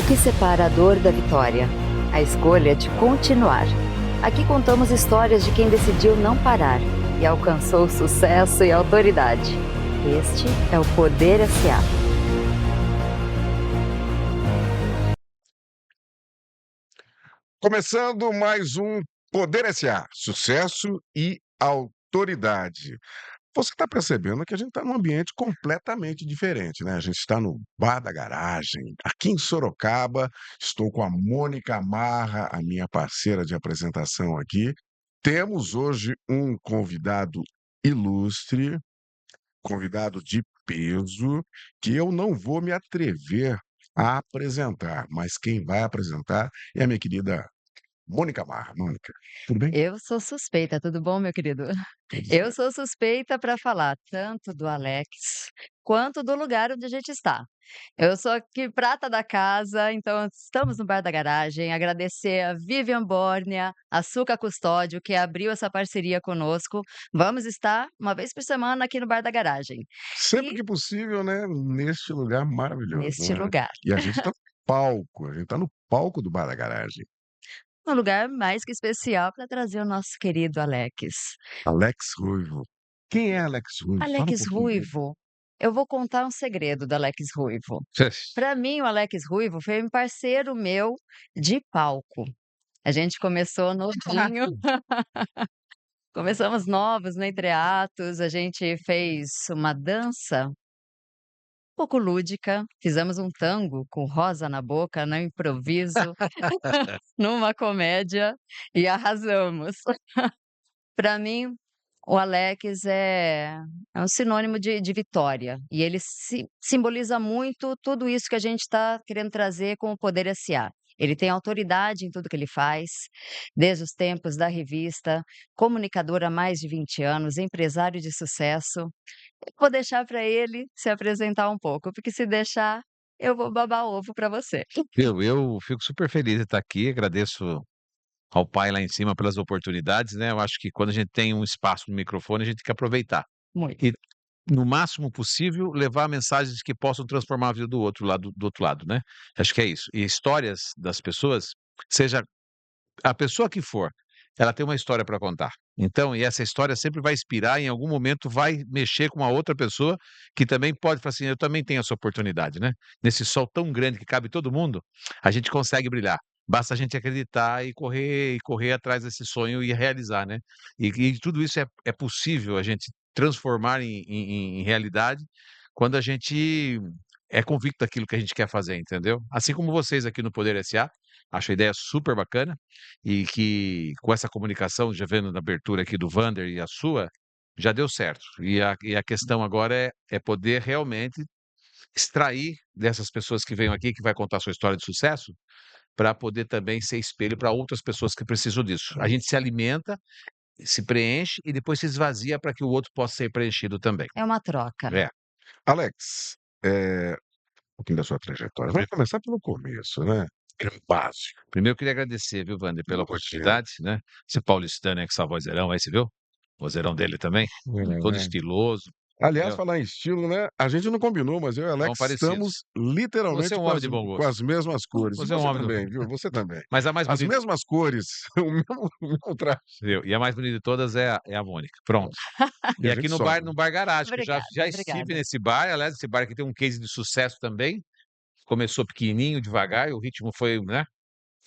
que separa a dor da vitória? A escolha de continuar. Aqui contamos histórias de quem decidiu não parar e alcançou sucesso e autoridade. Este é o Poder SA. Começando mais um Poder SA, sucesso e autoridade. Você está percebendo que a gente está num ambiente completamente diferente, né? A gente está no Bar da Garagem, aqui em Sorocaba. Estou com a Mônica Marra, a minha parceira de apresentação aqui. Temos hoje um convidado ilustre, convidado de peso, que eu não vou me atrever a apresentar, mas quem vai apresentar é a minha querida Mônica Marra. Mônica, tudo bem? Eu sou suspeita, tudo bom, meu querido? Tudo Eu certo. sou suspeita para falar tanto do Alex quanto do lugar onde a gente está. Eu sou aqui prata da casa, então estamos no Bar da Garagem. Agradecer a Vivian Bórnia, a Suca Custódio, que abriu essa parceria conosco. Vamos estar uma vez por semana aqui no Bar da Garagem. Sempre E que possível, né, neste lugar maravilhoso, neste né. lugar, E a gente está no palco, a gente está no palco do Bar da Garagem. um lugar mais que especial para trazer o nosso querido Alex. Alex Ruivo. Quem é Alex Ruivo? Fala um Alex pouquinho dele. Ruivo, eu vou contar um segredo do Alex Ruivo. Para mim, o Alex Ruivo foi um parceiro meu de palco. A gente começou novinho, começamos novos no Entreatos, a gente fez uma dança um pouco lúdica, fizemos um tango com rosa na boca, no improviso, numa comédia, e arrasamos. Para mim, o Alex é um sinônimo de vitória, e ele simboliza muito tudo isso que a gente está querendo trazer com o Poder SA. Ele tem autoridade em tudo que ele faz, desde os tempos da revista, comunicador há mais de 20 anos, empresário de sucesso. Eu vou deixar para ele se apresentar um pouco, porque se deixar, eu vou babar ovo para você. Eu fico super feliz de estar aqui, agradeço ao pai lá em cima pelas oportunidades, né, eu acho que quando a gente tem um espaço no microfone, a gente tem que aproveitar. Muito. E, no máximo possível, levar mensagens que possam transformar a vida do outro lado, né. Acho que é isso. E histórias das pessoas, seja a pessoa que for, ela tem uma história para contar. Então, e essa história sempre vai inspirar, em algum momento vai mexer com uma outra pessoa que também pode falar assim: "Eu também tenho essa oportunidade", né. Nesse sol tão grande que cabe todo mundo, a gente consegue brilhar. Basta a gente acreditar e correr atrás desse sonho e realizar, né. E tudo isso é possível a gente transformar em realidade, quando a gente é convicto daquilo que a gente quer fazer, entendeu. Assim como vocês aqui no Poder SA, acho a ideia super bacana, e que com essa comunicação, já vendo na abertura aqui do Vander e a sua, já deu certo. E a questão agora é poder realmente extrair dessas pessoas que venham aqui, que vai contar a sua história de sucesso, para poder também ser espelho para outras pessoas que precisam disso. A gente se alimenta, se preenche e depois se esvazia para que o outro possa ser preenchido também. É uma troca. É. Alex, um pouquinho da sua trajetória. Vamos começar pelo começo, né, que é o básico. Primeiro eu queria agradecer, viu, Wander, pela Imagina. oportunidade, né. Esse paulistano aí com essa vozeirão aí, você viu? Vozeirão dele também, todo estiloso, Aliás, entendeu? falar em estilo, né, a gente não combinou, mas eu e São Alex estamos. estamos Você é literalmente um com homem as de bom com as gosto. mesmas cores. E Você é um você homem do também, viu, você também. mas a mais As bonita, mesmas cores, o mesmo traje. viu, e a mais bonita de todas é a Mônica, pronto. E E a aqui gente no bar sobra. no Bar Garagem, que eu já Obrigada, já estive obrigada. nesse bar, aliás, esse bar aqui tem um case de sucesso também, começou pequenininho, devagar, e o ritmo foi, né,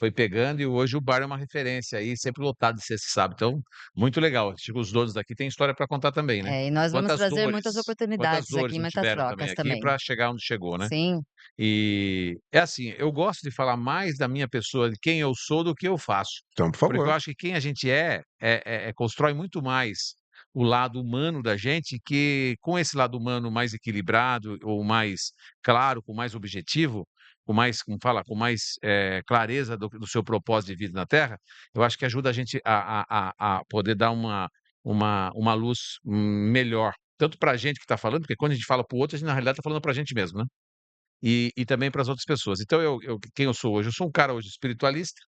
foi pegando, e hoje o bar é uma referência aí, sempre lotado de sexta e sábado, então, muito legal. Acho que os donos daqui têm história para contar também, né. É, e nós vamos trazer muitas Quantas oportunidades dores aqui, não muitas tiveram também trocas aqui também. para chegar onde chegou, né. Sim, E é assim, eu gosto de falar mais da minha pessoa, de quem eu sou, do que eu faço. Então, por Porque eu favor. acho que quem a gente constrói muito mais o lado humano da gente, que com esse lado humano mais equilibrado ou mais claro, com mais objetivo, com mais, como fala, com mais, clareza do seu propósito de vida na Terra, eu acho que ajuda a gente a poder dar uma luz melhor, tanto para a gente que está falando, porque quando a gente fala para o outro, a gente na realidade está falando para a gente mesmo, né? E também para as outras pessoas. Então quem eu sou hoje? Eu sou um cara hoje espiritualista,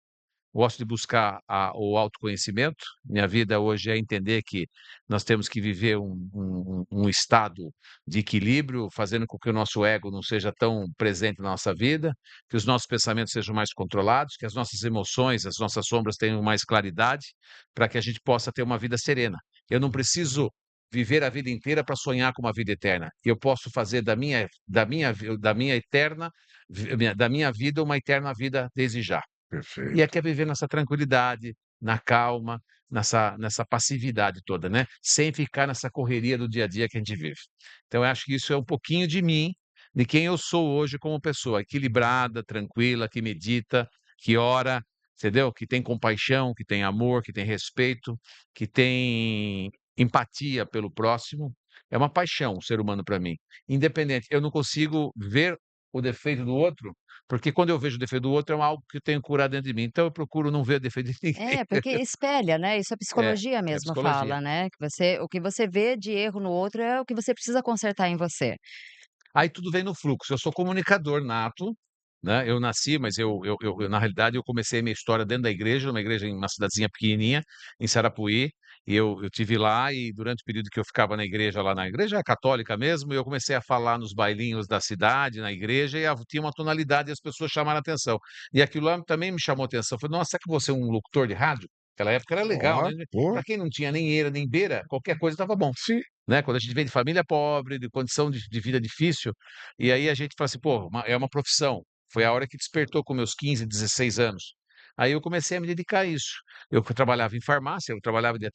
gosto de buscar o autoconhecimento. Minha vida hoje é entender que nós temos que viver um estado de equilíbrio, fazendo com que o nosso ego não seja tão presente na nossa vida, que os nossos pensamentos sejam mais controlados, que as nossas emoções, as nossas sombras tenham mais claridade, para que a gente possa ter uma vida serena. Eu não preciso viver a vida inteira para sonhar com uma vida eterna. Eu posso fazer da minha eterna da minha vida uma eterna vida desde já. E é Perfeito. que é viver nessa tranquilidade, na calma, nessa passividade toda, né, sem ficar nessa correria do dia a dia que a gente vive. Então eu acho que isso é um pouquinho de mim, de quem eu sou hoje como pessoa, equilibrada, tranquila, que medita, que ora, entendeu? Que tem compaixão, que tem amor, que tem respeito, que tem empatia pelo próximo. É uma paixão o ser humano para mim. Independente, eu não consigo ver o defeito do outro, porque quando eu vejo o defeito do outro é algo que eu tenho que curar dentro de mim, então eu procuro não ver defeito de ninguém. É, porque espelha, né, isso a É, psicologia é mesmo psicologia. fala, né, que o que você vê de erro no outro é o que você precisa consertar em você. Aí tudo vem no fluxo. Eu sou comunicador nato, né, eu nasci, mas eu na realidade eu comecei a minha história dentro da igreja, numa igreja em uma cidadezinha pequenininha, em Sarapuí, e eu tive lá e durante o período que eu ficava na igreja, lá na igreja católica mesmo, eu comecei a falar nos bailinhos da cidade, na igreja, e tinha uma tonalidade e as pessoas chamaram a atenção. E aquilo lá também me chamou a atenção. Eu falei: "Nossa, será que você é um locutor de rádio?" Naquela época era legal, Ó, né, pô, para quem não tinha nem eira nem beira, qualquer coisa estava bom. sim. Né, quando a gente vem de família pobre, de condição de vida difícil, e aí a gente fala assim: "Pô, é uma profissão". Foi a hora que despertou com meus 15, 16 anos. Aí eu comecei a me dedicar a isso. Trabalhava em farmácia, eu trabalhava de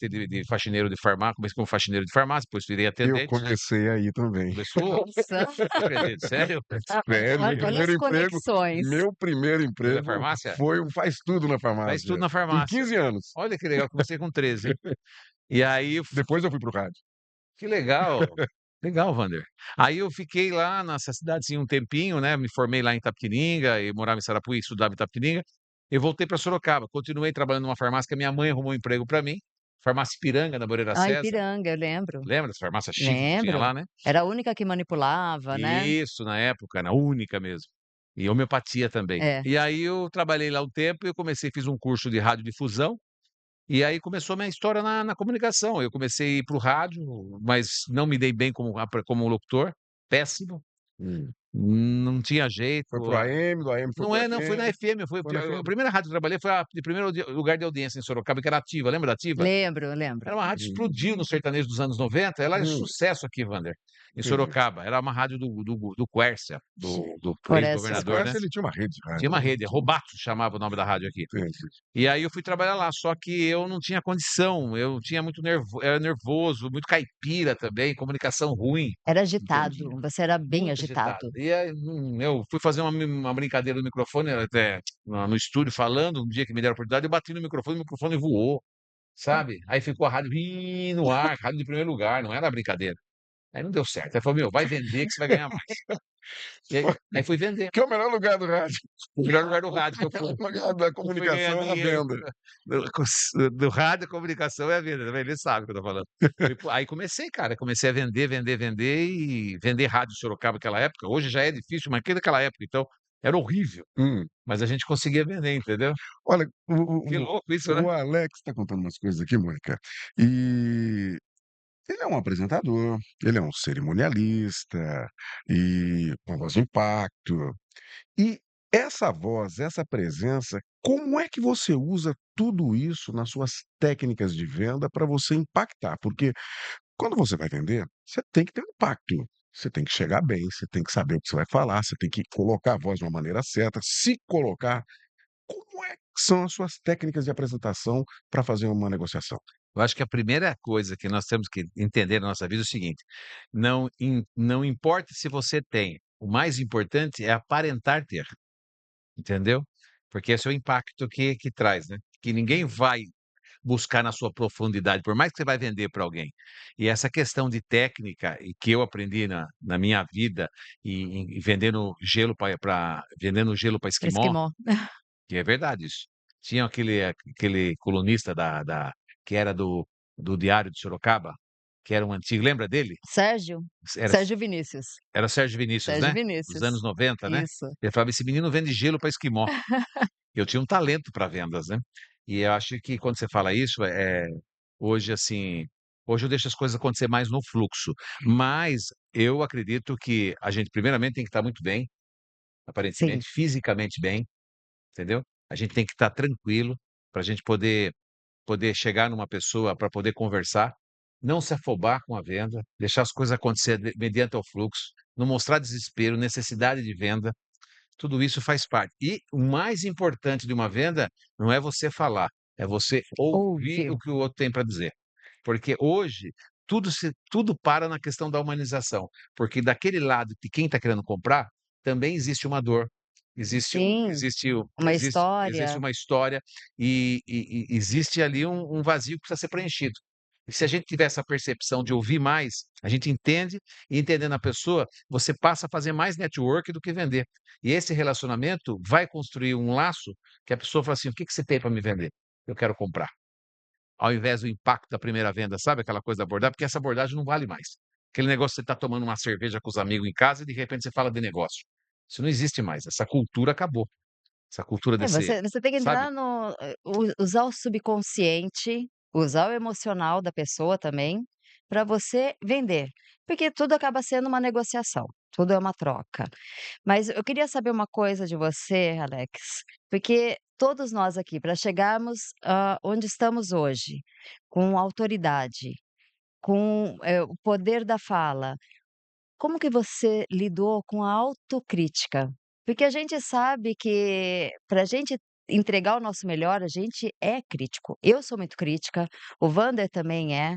faxineiro de farmácia, comecei como faxineiro de farmácia, depois virei Eu atendente. comecei aí também. Começou? Nossa, Não acredito, sério? Sério, meu olha Eu as primeiro emprego conexões. meu primeiro veio da emprego farmácia? foi um faz tudo na Faz tudo farmácia, na com farmácia. 15 anos. Olha que legal, comecei com 13, hein. E aí Depois eu fui para o rádio. Que legal, legal, Wander. Aí eu fiquei lá nessa cidadezinha um tempinho, né, me formei lá em Itapetininga e morava em Sarapuí, estudava em Itapetininga, e voltei para Sorocaba, continuei trabalhando numa farmácia que a minha mãe arrumou um emprego para mim, farmácia Ipiranga, na Moreira Ah, César. Ipiranga, eu lembro, Lembra dessa farmácia chique que tinha lembro. lá, né? Era a única que manipulava, né. Isso, na época, era a única mesmo. E homeopatia também. É. E aí eu trabalhei lá um tempo e eu comecei fiz um curso de radiodifusão, e aí começou a minha história na comunicação. Eu comecei a ir para o rádio, mas não me dei bem como locutor, péssimo, Hum. não tinha jeito. Foi para o AM, do AM foi Não para o é, não, foi na FM, FM, foi na a FM? primeira rádio que eu trabalhei foi a de primeiro lugar de audiência em Sorocaba, que era Ativa, lembra da Ativa? Lembro, lembro. Era uma rádio que Hum, explodiu no sertanejo dos anos 90. Ela é hum, sucesso aqui, Wander, em entendi. Sorocaba. Era uma rádio do Quércia, Sim. do Floresta. Mas ex-governador, claro, né. se ele tinha uma rede de Tinha rádio, uma né. rede, Robato chamava o nome da rádio aqui. Entendi. E aí eu fui trabalhar lá, só que eu não tinha condição, eu tinha muito era nervoso, muito caipira também, comunicação ruim, Era agitado, Entendi. você era bem muito agitado. agitado. E aí, eu fui fazer uma brincadeira no microfone, até no estúdio falando, um dia que me deram a oportunidade, eu bati no microfone, o microfone voou, sabe. Aí ficou a rádio no ar, rádio de primeiro lugar, não era brincadeira. Aí não deu certo, aí falou: "Meu, vai vender que você vai ganhar mais". E aí fui vender. Que é o melhor lugar do rádio. O melhor lugar do rádio que eu O fui. melhor lugar da Eu fui ganhar comunicação é a dinheiro. venda. Do rádio, a comunicação é a venda, tá vendo? Ele sabe o que eu tô falando. Aí comecei, cara, comecei a vender, vender, vender e vender rádio em Sorocaba naquela época. Hoje já é difícil, mas naquela época, então, era horrível, Hum. mas a gente conseguia vender, entendeu? Olha, Que louco isso, né? o Alex está contando umas coisas aqui, Mônica, e ele é um apresentador, ele é um cerimonialista, e com voz de impacto. E essa voz, essa presença, como é que você usa tudo isso nas suas técnicas de venda para você impactar? Porque quando você vai vender, você tem que ter um impacto. Você tem que chegar bem, você tem que saber o que você vai falar, você tem que colocar a voz de uma maneira certa, se colocar. Como é que são as suas técnicas de apresentação para fazer uma negociação? Eu acho que a primeira coisa que nós temos que entender na nossa vida é o seguinte: não importa se você tem, o mais importante é aparentar ter, entendeu? Porque esse é o impacto que traz, né? Que ninguém vai buscar na sua profundidade, por mais que você vai vender para alguém. E essa questão de técnica, e que eu aprendi na minha vida, e vendendo gelo vendendo gelo para Para esquimó, esquimó. que é verdade isso. Tinha aquele colunista que era do Diário de Sorocaba, que era um antigo, lembra dele? Sérgio? Era Sérgio Vinícius. era Sérgio Vinícius, Sérgio né? Dos Vinícius. anos 90, né? Isso. Ele falava: "Esse menino vende gelo para esquimó". eu tinha um talento para vendas, né. E eu acho que quando você fala isso, hoje, assim, hoje eu deixo as coisas acontecer mais no fluxo, mas eu acredito que a gente primeiramente tem que estar muito bem, Sim. aparentemente, fisicamente bem, entendeu? A gente tem que estar tranquilo para a gente poder chegar numa pessoa para poder conversar, não se afobar com a venda, deixar as coisas acontecer mediante o fluxo, não mostrar desespero, necessidade de venda, tudo isso faz parte. E o mais importante de uma venda não é você falar, é você ouvir Ouviu. o que o outro tem para dizer. Porque hoje tudo para na questão da humanização, porque daquele lado de quem está querendo comprar, também existe uma dor, Sim, uma existe história. uma história e existe ali um vazio que precisa ser preenchido. E se a gente tiver essa percepção de ouvir mais, a gente entende, e entendendo a pessoa, você passa a fazer mais network do que vender. E esse relacionamento vai construir um laço que a pessoa fala assim: "O que que você tem para me vender? Eu quero comprar". Ao invés do impacto da primeira venda, sabe aquela coisa da abordagem? Porque essa abordagem não vale mais. Aquele negócio de você tá tomando uma cerveja com os amigos em casa e de repente você fala de negócio. Isso não existe mais, essa cultura acabou. Essa cultura É, desse, você tem que sabe? entrar no usar o subconsciente, usar o emocional da pessoa também, para você vender, porque tudo acaba sendo uma negociação, tudo é uma troca. Mas eu queria saber uma coisa de você, Alex, porque todos nós aqui, para chegarmos, onde estamos hoje, com autoridade, com, o poder da fala, como que você lidou com a autocrítica? Porque a gente sabe que para a gente entregar o nosso melhor, a gente é crítico. Eu sou muito crítica, o Vander também é.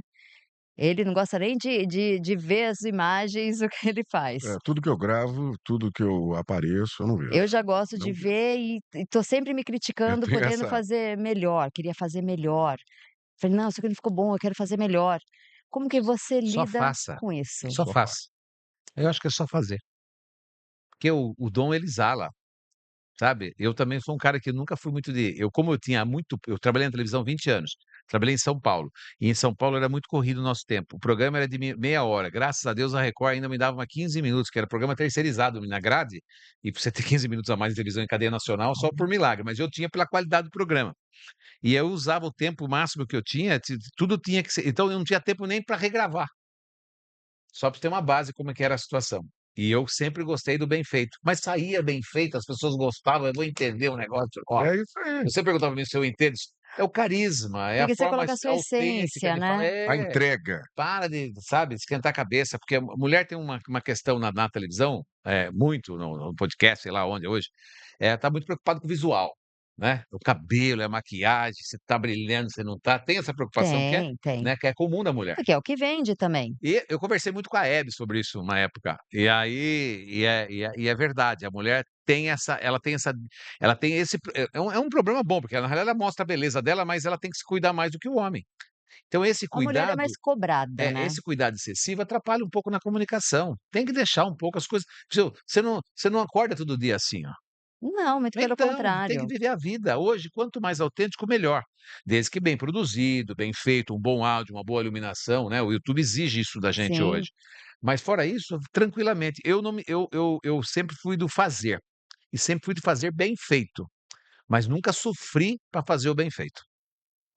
Ele não gosta nem de ver as imagens, o que ele faz. Tudo que eu gravo, tudo que eu apareço, eu não vejo. Eu já gosto de Não vejo. ver e tô sempre me Eu criticando, tenho podendo essa fazer melhor, queria fazer melhor. Falei: "Não, isso aqui não ficou bom, eu quero fazer melhor". Como que você Só lida faça, com isso? só sofá. faça. Eu acho que é só fazer, porque o dom ele exala. Sabe, eu também sou um cara que nunca fui muito de eu como eu tinha muito eu trabalhei na televisão 20 anos, trabalhei em São Paulo, e em São Paulo era muito corrido o nosso tempo, o programa era de meia hora, graças a Deus a Record ainda me dava uma 15 minutos, que era programa terceirizado na grade, e pra você ter 15 minutos a mais de televisão em cadeia nacional só por milagre, mas eu tinha pela qualidade do programa. E eu usava o tempo máximo que eu tinha, tudo tinha que ser então eu não tinha tempo nem para regravar. Só para ter uma base como é que era a situação. E eu sempre gostei do bem feito, mas saía bem feito, as pessoas gostavam, eu vou entender o negócio, ó, É isso aí. você perguntava pra mim se eu entendo isso, é o carisma, é a Porque você forma coloca a sua autêntica essência, de falar né. A entrega. para de, sabe, esquentar a cabeça, porque a mulher tem uma questão na televisão, muito no podcast, sei lá onde hoje, tá muito preocupado com o visual, né, o cabelo, a maquiagem, você tá brilhando, você não tá, tem essa preocupação que é, Tem, tem. né, que é comum da mulher. Porque é o que vende também. E eu conversei muito com a Hebe sobre isso uma época, e aí e é verdade, a mulher tem ela tem esse é um problema bom, porque na realidade ela mostra a beleza dela, mas ela tem que se cuidar mais do que o homem. Então A mulher é mais cobrada, né. esse cuidado excessivo atrapalha um pouco na comunicação, tem que deixar um pouco as coisas você não acorda todo dia assim, ó. Não, muito pelo Então, tem que contrário. viver a vida. Hoje, quanto mais autêntico, melhor. Desde que bem produzido, bem feito, um bom áudio, uma boa iluminação, né, o YouTube exige isso da gente Sim. hoje. Mas fora isso, tranquilamente, eu não me eu sempre fui do fazer, e sempre fui de fazer bem feito, mas nunca sofri para fazer o bem feito.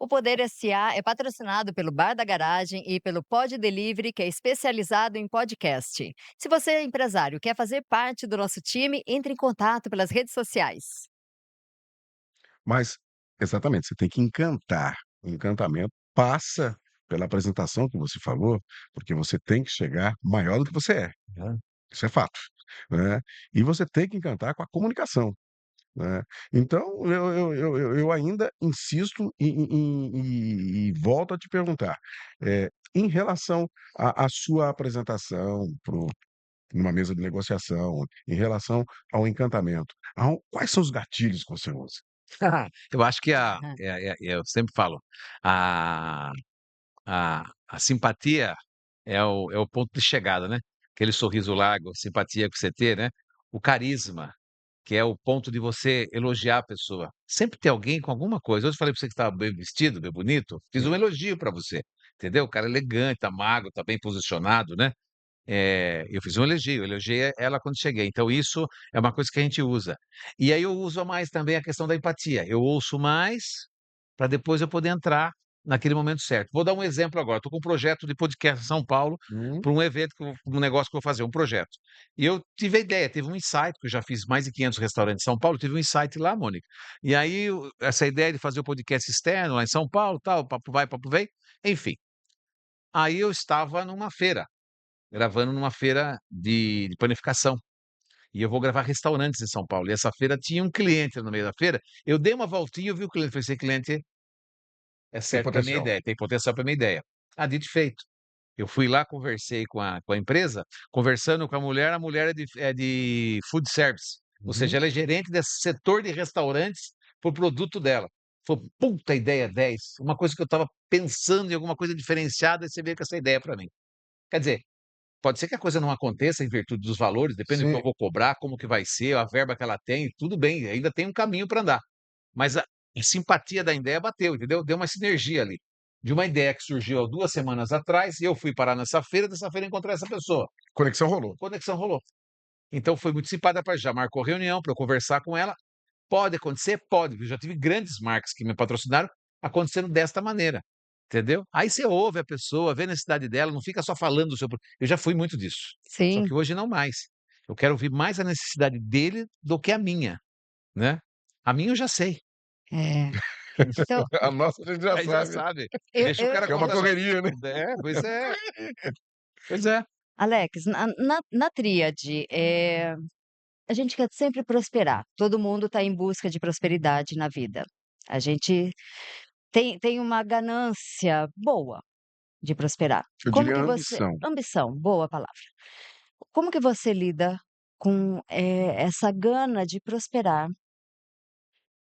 O Poder SA é patrocinado pelo Bar da Garagem e pelo Pod Delivery, que é especializado em podcast. Se você é empresário e quer fazer parte do nosso time, entre em contato pelas redes sociais. Mas exatamente, você tem que encantar. O encantamento passa pela apresentação que você falou, porque você tem que chegar maior do que você é. Hã. Isso é fato, né. E você tem que encantar com a comunicação, né. Então eu ainda insisto e volto a te perguntar, em relação à sua apresentação numa mesa de negociação, em relação ao encantamento, quais são os gatilhos que você usa? Eu acho que Aham. eu sempre falo, a a simpatia é o ponto de chegada, né. Aquele sorriso largo, simpatia que você ter, né. O carisma, que é o ponto de você elogiar a pessoa. Sempre tem alguém com alguma coisa. Hoje eu falei pra você que estava bem vestido, bem bonito, fiz um elogio pra você, entendeu. O cara é elegante, tá magro, tá bem posicionado, né. eu fiz um elogio, elogiei ela quando cheguei, então isso é uma coisa que a gente usa. E aí eu uso mais também a questão da empatia, eu ouço mais, para depois eu poder entrar naquele momento certo. Vou dar um exemplo agora, estou com um projeto de podcast em São Paulo, Hum, para um evento um negócio que eu vou fazer, um projeto. E eu tive a ideia, teve um insight, que eu já fiz mais de 500 restaurantes em São Paulo, tive um insight lá, Mônica. E aí essa ideia de fazer o podcast externo lá em São Paulo, tal, papo vai, papo vem, enfim. Aí eu estava numa feira, gravando numa feira de panificação. E eu vou gravar restaurantes em São Paulo. E essa feira tinha um cliente no meio da feira. Eu dei uma voltinha, eu vi o cliente, falei: "Esse cliente é tem certo para minha potencial. ideia, tem potencial para minha ideia". Ah, dito e feito. Eu fui lá, conversei com a empresa, conversando com a mulher é de food service, ou Uhum. seja, ela é gerente desse setor de restaurantes para o produto dela. Falou: "Puta ideia 10, uma coisa que eu estava pensando em alguma coisa diferenciada, e você veio com essa ideia para mim". Quer dizer, pode ser que a coisa não aconteça em virtude dos valores, depende do que Sim, eu vou cobrar, como que vai ser, a verba que ela tem, tudo bem, ainda tem um caminho para andar. Mas a simpatia da ideia bateu, entendeu? Deu uma sinergia ali. De uma ideia que surgiu há 2 semanas atrás, e eu fui parar nessa feira, dessa feira encontrei essa pessoa. conexão rolou. Conexão rolou. Então foi muito simpática, já marcou reunião para eu conversar com ela. Pode acontecer? Pode. Eu já tive grandes marcas que me patrocinaram acontecendo desta maneira, entendeu? Aí você ouve a pessoa, vê a necessidade dela, não fica só falando do seu eu já fui muito disso, só Sim, que hoje não mais. Eu quero ouvir mais a necessidade dele do que a minha, né. A minha eu já sei, é. Então, A nossa a gente já aí já sabe, sabe, eu deixa o cara que é uma contar. correria, né. Pois é, pois é. Alex, na tríade, a gente quer sempre prosperar, todo mundo está em busca de prosperidade na vida. A gente tem uma ganância boa de prosperar. Eu Como diria que você ambição. ambição, boa palavra. Como que você lida com, essa gana de prosperar,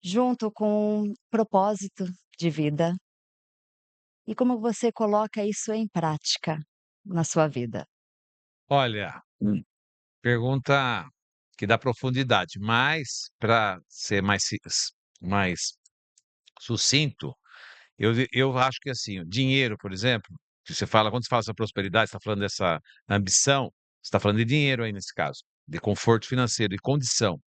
junto com propósito de vida, e como você coloca isso em prática na sua vida? Olha, pergunta que dá profundidade, mas para ser mais sucinto, eu acho que assim, o dinheiro, por exemplo, que você fala quando você fala sobre prosperidade, você está falando dessa ambição, você está falando de dinheiro aí nesse caso, de conforto financeiro, de condição.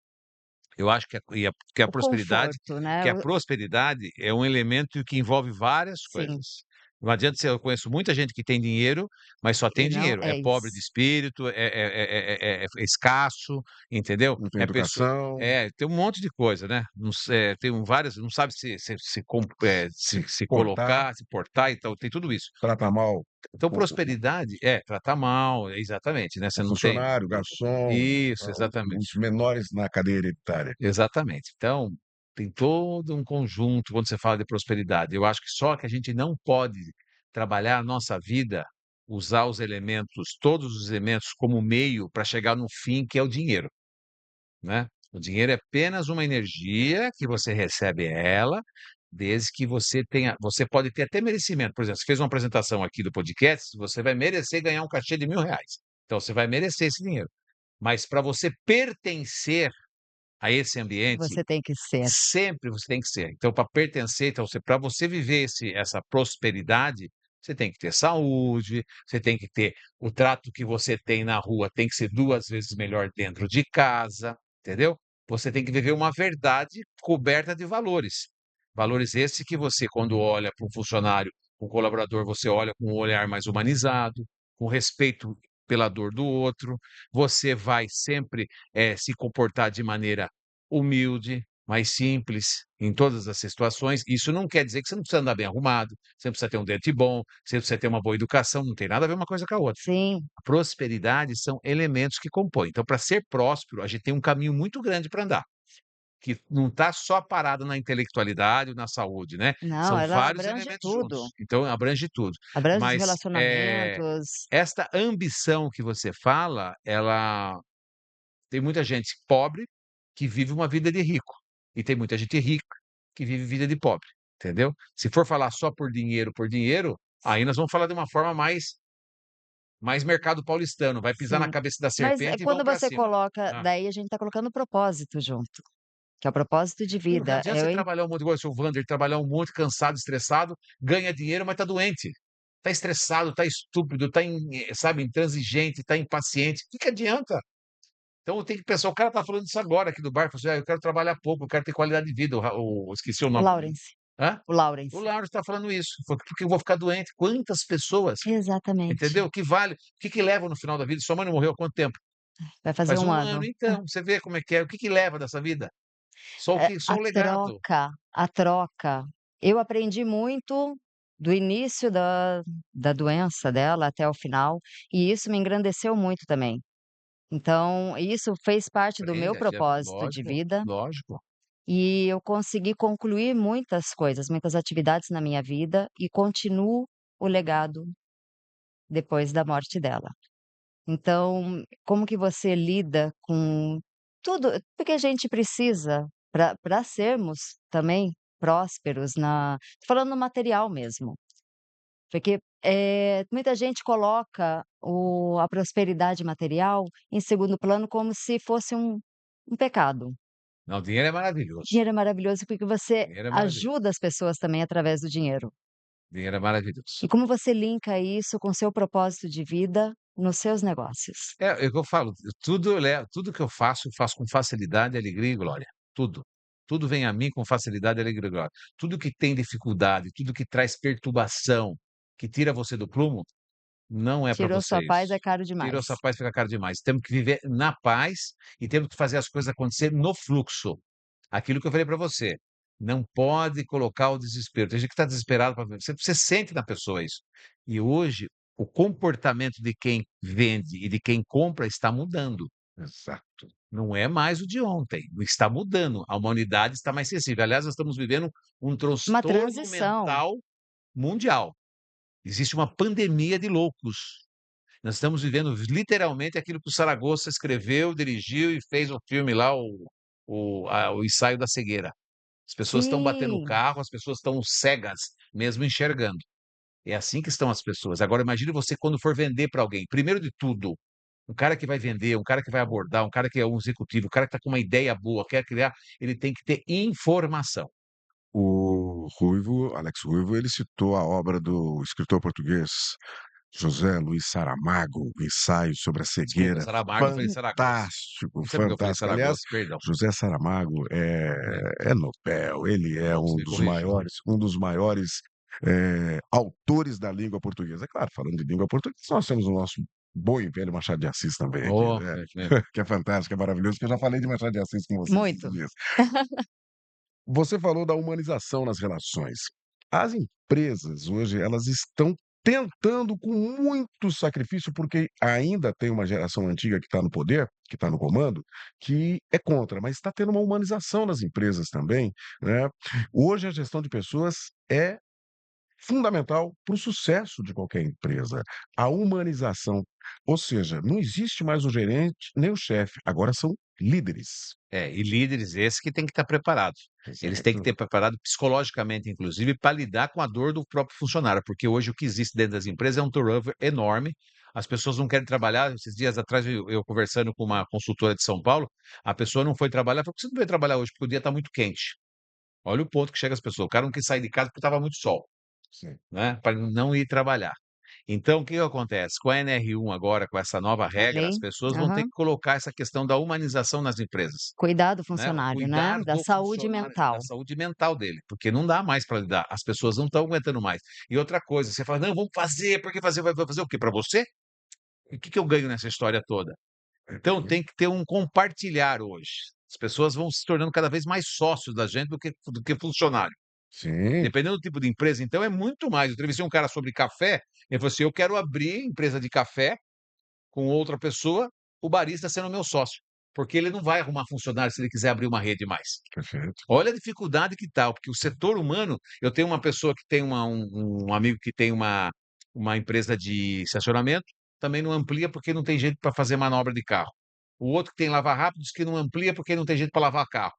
Eu acho que a O prosperidade conforto, né, que a prosperidade é um elemento que envolve várias sim, coisas. Não adianta ser eu conheço muita gente que tem dinheiro, mas só tem e não dinheiro, é é pobre de isso. espírito, é escasso, entendeu? Não tem É pessoa educação, tem um monte de coisa, né, tem várias não sabe se se portar, colocar, se portar, então tem tudo isso. trata mal Então o prosperidade tratar mal, exatamente, né, você o não tem funcionário, o garçom, isso, os exatamente. menores na cadeia hereditária. Exatamente. Então, tem todo um conjunto quando você fala de prosperidade. Eu acho que só que a gente não pode trabalhar a nossa vida, usar os elementos, todos os elementos como meio para chegar no fim, que é o dinheiro, né. O dinheiro é apenas uma energia que você recebe ela, desde que você pode ter até merecimento. Por exemplo, você fez uma apresentação aqui do podcast, você vai merecer ganhar um cachê de R$ 1.000. Então você vai merecer esse dinheiro. Mas para você pertencer a esse ambiente, Você tem que ser. sempre você tem que ser. Então, para pertencer, então você para você viver essa prosperidade, você tem que ter saúde, você tem que ter o trato que você tem na rua tem que ser 2 vezes melhor dentro de casa, entendeu? Você tem que viver uma verdade coberta de valores. Valores esses que você, quando olha para um funcionário, um colaborador, você olha com um olhar mais humanizado, com respeito pela dor do outro, você vai sempre, se comportar de maneira humilde, mais simples em todas as situações. Isso não quer dizer que você não precisa andar bem arrumado, você não precisa ter um dente bom, você precisa ter uma boa educação, não tem nada a ver uma coisa com a outra. Sim, A prosperidade são elementos que compõem. Então, para ser próspero, a gente tem um caminho muito grande para andar, que não está só parado na intelectualidade ou na saúde, né? não, São ela vários abrange elementos tudo, juntos. Então, abrange tudo. abrange os Mas relacionamentos. esta ambição que você fala, ela tem muita gente pobre que vive uma vida de rico, e tem muita gente rica que vive vida de pobre, entendeu? Se for falar só por dinheiro, aí nós vamos falar de uma forma mais mercado paulistano, vai pisar na Sim. cabeça da Mas, serpente e vamos quando para você cima. coloca Hã. daí a gente está colocando propósito junto, que é o propósito de Não vida, adianta você trabalhar um monte igual o seu Wander, trabalhar um monte, cansado, estressado, ganha dinheiro, mas tá doente. tá estressado, tá estúpido, sabe, intransigente, tá impaciente. O que que adianta? Então eu tenho que pensar, o cara tá falando isso agora aqui do bar, falou assim: "Ah, eu quero trabalhar pouco, eu quero ter qualidade de vida", esqueci o O nome dele. Lawrence, Hã? o O Lawrence. Lauro está falando isso, porque eu vou ficar doente. Quantas pessoas, Exatamente. entendeu? Que vale, o que que leva no final da vida? Sua mãe não morreu há quanto tempo? Vai fazer Faz um 1 ano, ano. então, você vê como é que é, o que que leva dessa vida? Só A o legado. troca, a troca. Eu aprendi muito do início da doença dela até o final, e isso me engrandeceu muito também. Então, isso fez parte do meu Aprende, é propósito de lógico, vida, lógico. e eu consegui concluir muitas coisas, muitas atividades na minha vida e continuo o legado depois da morte dela. Então, como que você lida com tudo porque a gente precisa para sermos também prósperos tô falando no material mesmo, porque, muita gente coloca a prosperidade material em segundo plano como se fosse um pecado. Não, dinheiro é maravilhoso, Dinheiro é maravilhoso porque você dinheiro é maravilhoso, ajuda as pessoas também através do dinheiro. dinheiro é maravilhoso. E como você linka isso com seu propósito de vida nos seus negócios? É o que eu falo, tudo que eu faço com facilidade, alegria e glória, tudo. Tudo vem a mim com facilidade, alegria e glória. Tudo que tem dificuldade, tudo que traz perturbação, que tira você do prumo, não é para Tirou sua paz, é vocês. caro Tirou demais. essa paz, fica caro demais. Temos que viver na paz e temos que fazer as coisas acontecer no fluxo. Aquilo que eu falei para você, não pode colocar o desespero. Tem gente que está desesperado para você sente na pessoa isso. E hoje, o comportamento de quem vende e de quem compra está mudando. Exato. Não é mais o de ontem, está mudando. A humanidade está mais sensível. Aliás, nós estamos vivendo um Uma transtorno transição. mental mundial. Existe uma pandemia de loucos. Nós estamos vivendo literalmente aquilo que o Saragossa escreveu, dirigiu e fez o filme lá, o ensaio da cegueira. As pessoas estão batendo o Sim, carro, as pessoas estão cegas, mesmo enxergando. É assim que estão as pessoas. Agora imagine você quando for vender para alguém. Primeiro de tudo, um cara que vai vender, um cara que vai abordar, um cara que é um executivo, um cara que está com uma ideia boa, quer criar, ele tem que ter informação. O Ruivo, Alex Ruivo, ele citou a obra do escritor português José Luiz Saramago, Ensaio sobre a Desculpa, Cegueira. Saramago, eu falei Saragossa. Fantástico, Não sei porque eu falei fantástico. Aliás, Saragossa, perdão. José Saramago É, é Nobel, ele é você me corrigiu. um dos maiores, autores da língua portuguesa. É claro, falando de língua portuguesa, nós temos o nosso bom e velho Machado de Assis também aqui, Oh, né, é. que é fantástico, é maravilhoso, que eu já falei de Machado de Assis com você esses muito. dias. Você falou da humanização nas relações. As empresas hoje, elas estão tentando com muito sacrifício, porque ainda tem uma geração antiga que está no poder, que está no comando, que é contra, mas está tendo uma humanização nas empresas também, né. Hoje a gestão de pessoas é fundamental para o sucesso de qualquer empresa, a humanização. Ou seja, não existe mais o gerente nem o chefe, agora são líderes. É, e líderes esses que têm que estar preparados. Eles têm que Exato. ter preparado psicologicamente, inclusive, para lidar com a dor do próprio funcionário, porque hoje o que existe dentro das empresas é um turnover enorme. As pessoas não querem trabalhar. Esses dias atrás, eu conversando com uma consultora de São Paulo, a pessoa não foi trabalhar, falou: "Por que você não veio trabalhar hoje? Porque o dia está muito quente". Olha o ponto que chega as pessoas. O cara não quis sair de casa porque estava muito sol, Sim, né? Para não ir trabalhar. Então, o que que acontece? Com a NR1 agora, com essa nova A regra, lei. as pessoas vão ter Aham. que colocar essa questão da humanização nas empresas. Cuidar do Né, o funcionário, né, cuidar da do saúde funcionário, da mental. saúde mental dele, porque não dá mais para lidar, as pessoas não estão aguentando mais. E outra coisa, você fala: "Não, vamos fazer, porque fazer vai fazer o quê? Para você? E o que que eu ganho nessa história toda?". é Então verdade. tem que ter um compartilhar hoje. As pessoas vão se tornando cada vez mais sócios da gente do que funcionário. Sim, Dependendo do tipo de empresa, então, é muito mais. Eu entrevistei um cara sobre café, ele falou assim: "Eu quero abrir empresa de café com outra pessoa, o barista sendo meu sócio, porque ele não vai arrumar funcionário se ele quiser abrir uma rede mais". perfeito. Olha a dificuldade que tá, porque o setor humano, eu tenho uma pessoa que tem um amigo que tem uma empresa de estacionamento, também não amplia porque não tem gente para fazer manobra de carro. O outro que tem lava rápido diz que não amplia porque não tem gente para lavar carro.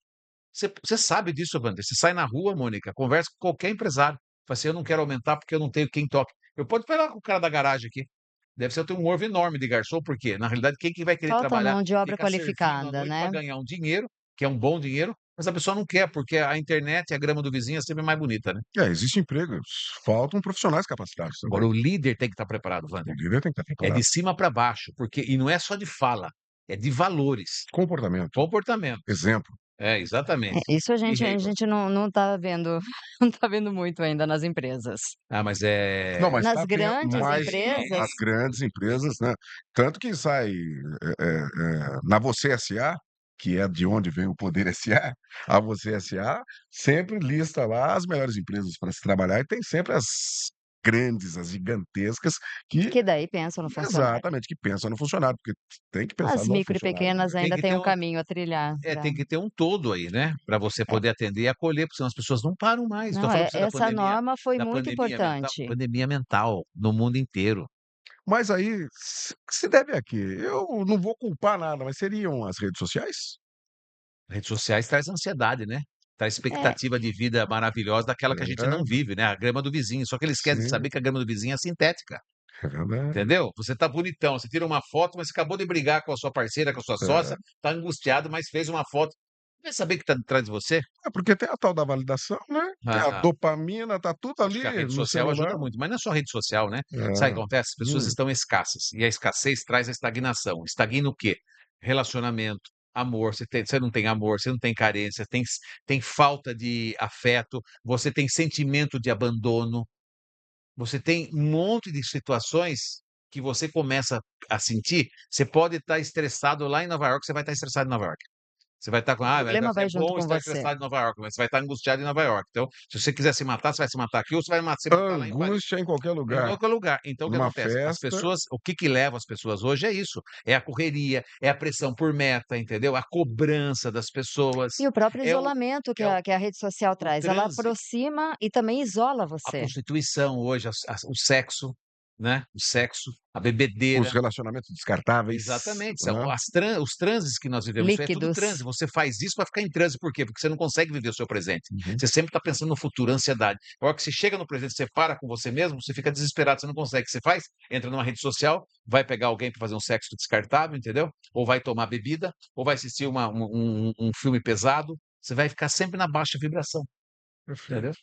Você sabe disso, Wander, você sai na rua, Mônica, conversa com qualquer empresário, fala assim: "Eu não quero aumentar porque eu não tenho quem toque". Eu posso falar com o cara da garagem aqui, deve ser ter um ovo enorme de garçom, porque na realidade quem que vai querer Falta trabalhar, mão de obra ficar servindo à qualificada, noite para né. ganhar um dinheiro, que é um bom dinheiro, Mas a pessoa não quer, porque a internet e a grama do vizinho é sempre mais bonita, né. Existem empregos, faltam profissionais capacitados Agora também. o líder tem que estar preparado, O Wander. líder tem que estar É de preparado. cima para baixo, porque e não é só de fala, é de valores, Comportamento, comportamento. exemplo. É, exatamente. Isso a E gente a régua. gente não tá vendo não tá vendo muito ainda nas empresas. Ah, mas Não, é mas Nas está tendo grandes mais empresas as grandes empresas, né, tanto que sai, na Você SA, que é de onde vem o Poder SA, a Você SA sempre lista lá as melhores empresas para se trabalhar e tem sempre as grandes, as gigantescas que que daí pensam no funcionário. exatamente, que pensam no funcionário, porque tem que pensar As no micro e funcionário pequenas também. tem ainda que têm ter um um caminho a trilhar pra tem que ter um todo aí, né, para você É. poder atender e acolher, porque senão as pessoas não param mais. Estou não, falando pra você essa norma foi da muito importante. pandemia mental no mundo inteiro. Mas aí se deve a quê? Eu não vou culpar nada, mas seriam as redes sociais? Redes sociais traz ansiedade, né, traz É, expectativa de vida maravilhosa daquela que a gente não É, vive, né, a grama do vizinho, só que eles esquecem de sim, saber que a grama do vizinho é sintética, é verdade. entendeu? Você tá bonitão, você tira uma foto, mas você acabou de brigar com a sua parceira, com a sua É. sócia, tá angustiado, mas fez uma foto. Vai saber que tá atrás de você? É porque tem a tal da validação, né, tem a Ah, dopamina, tá tudo acho que a ali rede no social celular. ajuda muito, mas não é só rede social, né. Sabe o É. que acontece? As pessoas Hum. estão escassas, e a escassez traz a estagnação. Estagna o quê? Relacionamento, amor, você não tem amor, você não tem carência, tem falta de afeto, você tem sentimento de abandono, você tem um monte de situações que você começa a sentir. Você pode estar estressado lá em Nova York, você vai estar estressado em Nova York. Você vai estar com: o "Ah, mas problema é vai junto bom com estar você. estressado em Nova York", mas você vai estar angustiado em Nova York. Então, se você quiser se matar, você vai se matar aqui ou você vai se matar lá em Paris. Angústia em qualquer Em lugar. qualquer lugar. Então o que Numa acontece? As festa, pessoas o que que leva as pessoas hoje é isso, é a correria, é a pressão por meta, entendeu? A cobrança das pessoas, E o próprio é o isolamento que é o a rede social o traz, ela transe, aproxima e também isola a você. prostituição hoje, o sexo, né, o sexo, a os bebedeira. relacionamentos descartáveis, Exatamente, né. são os transes que nós vivemos, isso aí é tudo Líquidos. transe, você faz isso para ficar em transe, por quê? Porque você não consegue viver o seu presente, Uhum. você sempre está pensando no futuro, ansiedade. A hora que você chega no presente, você para com você mesmo, você fica desesperado, você não consegue, o que você faz? Entra numa rede social, vai pegar alguém para fazer um sexo descartável, entendeu? Ou vai tomar bebida, ou vai assistir um filme pesado, você vai ficar sempre na baixa vibração, entendeu? Perfeito.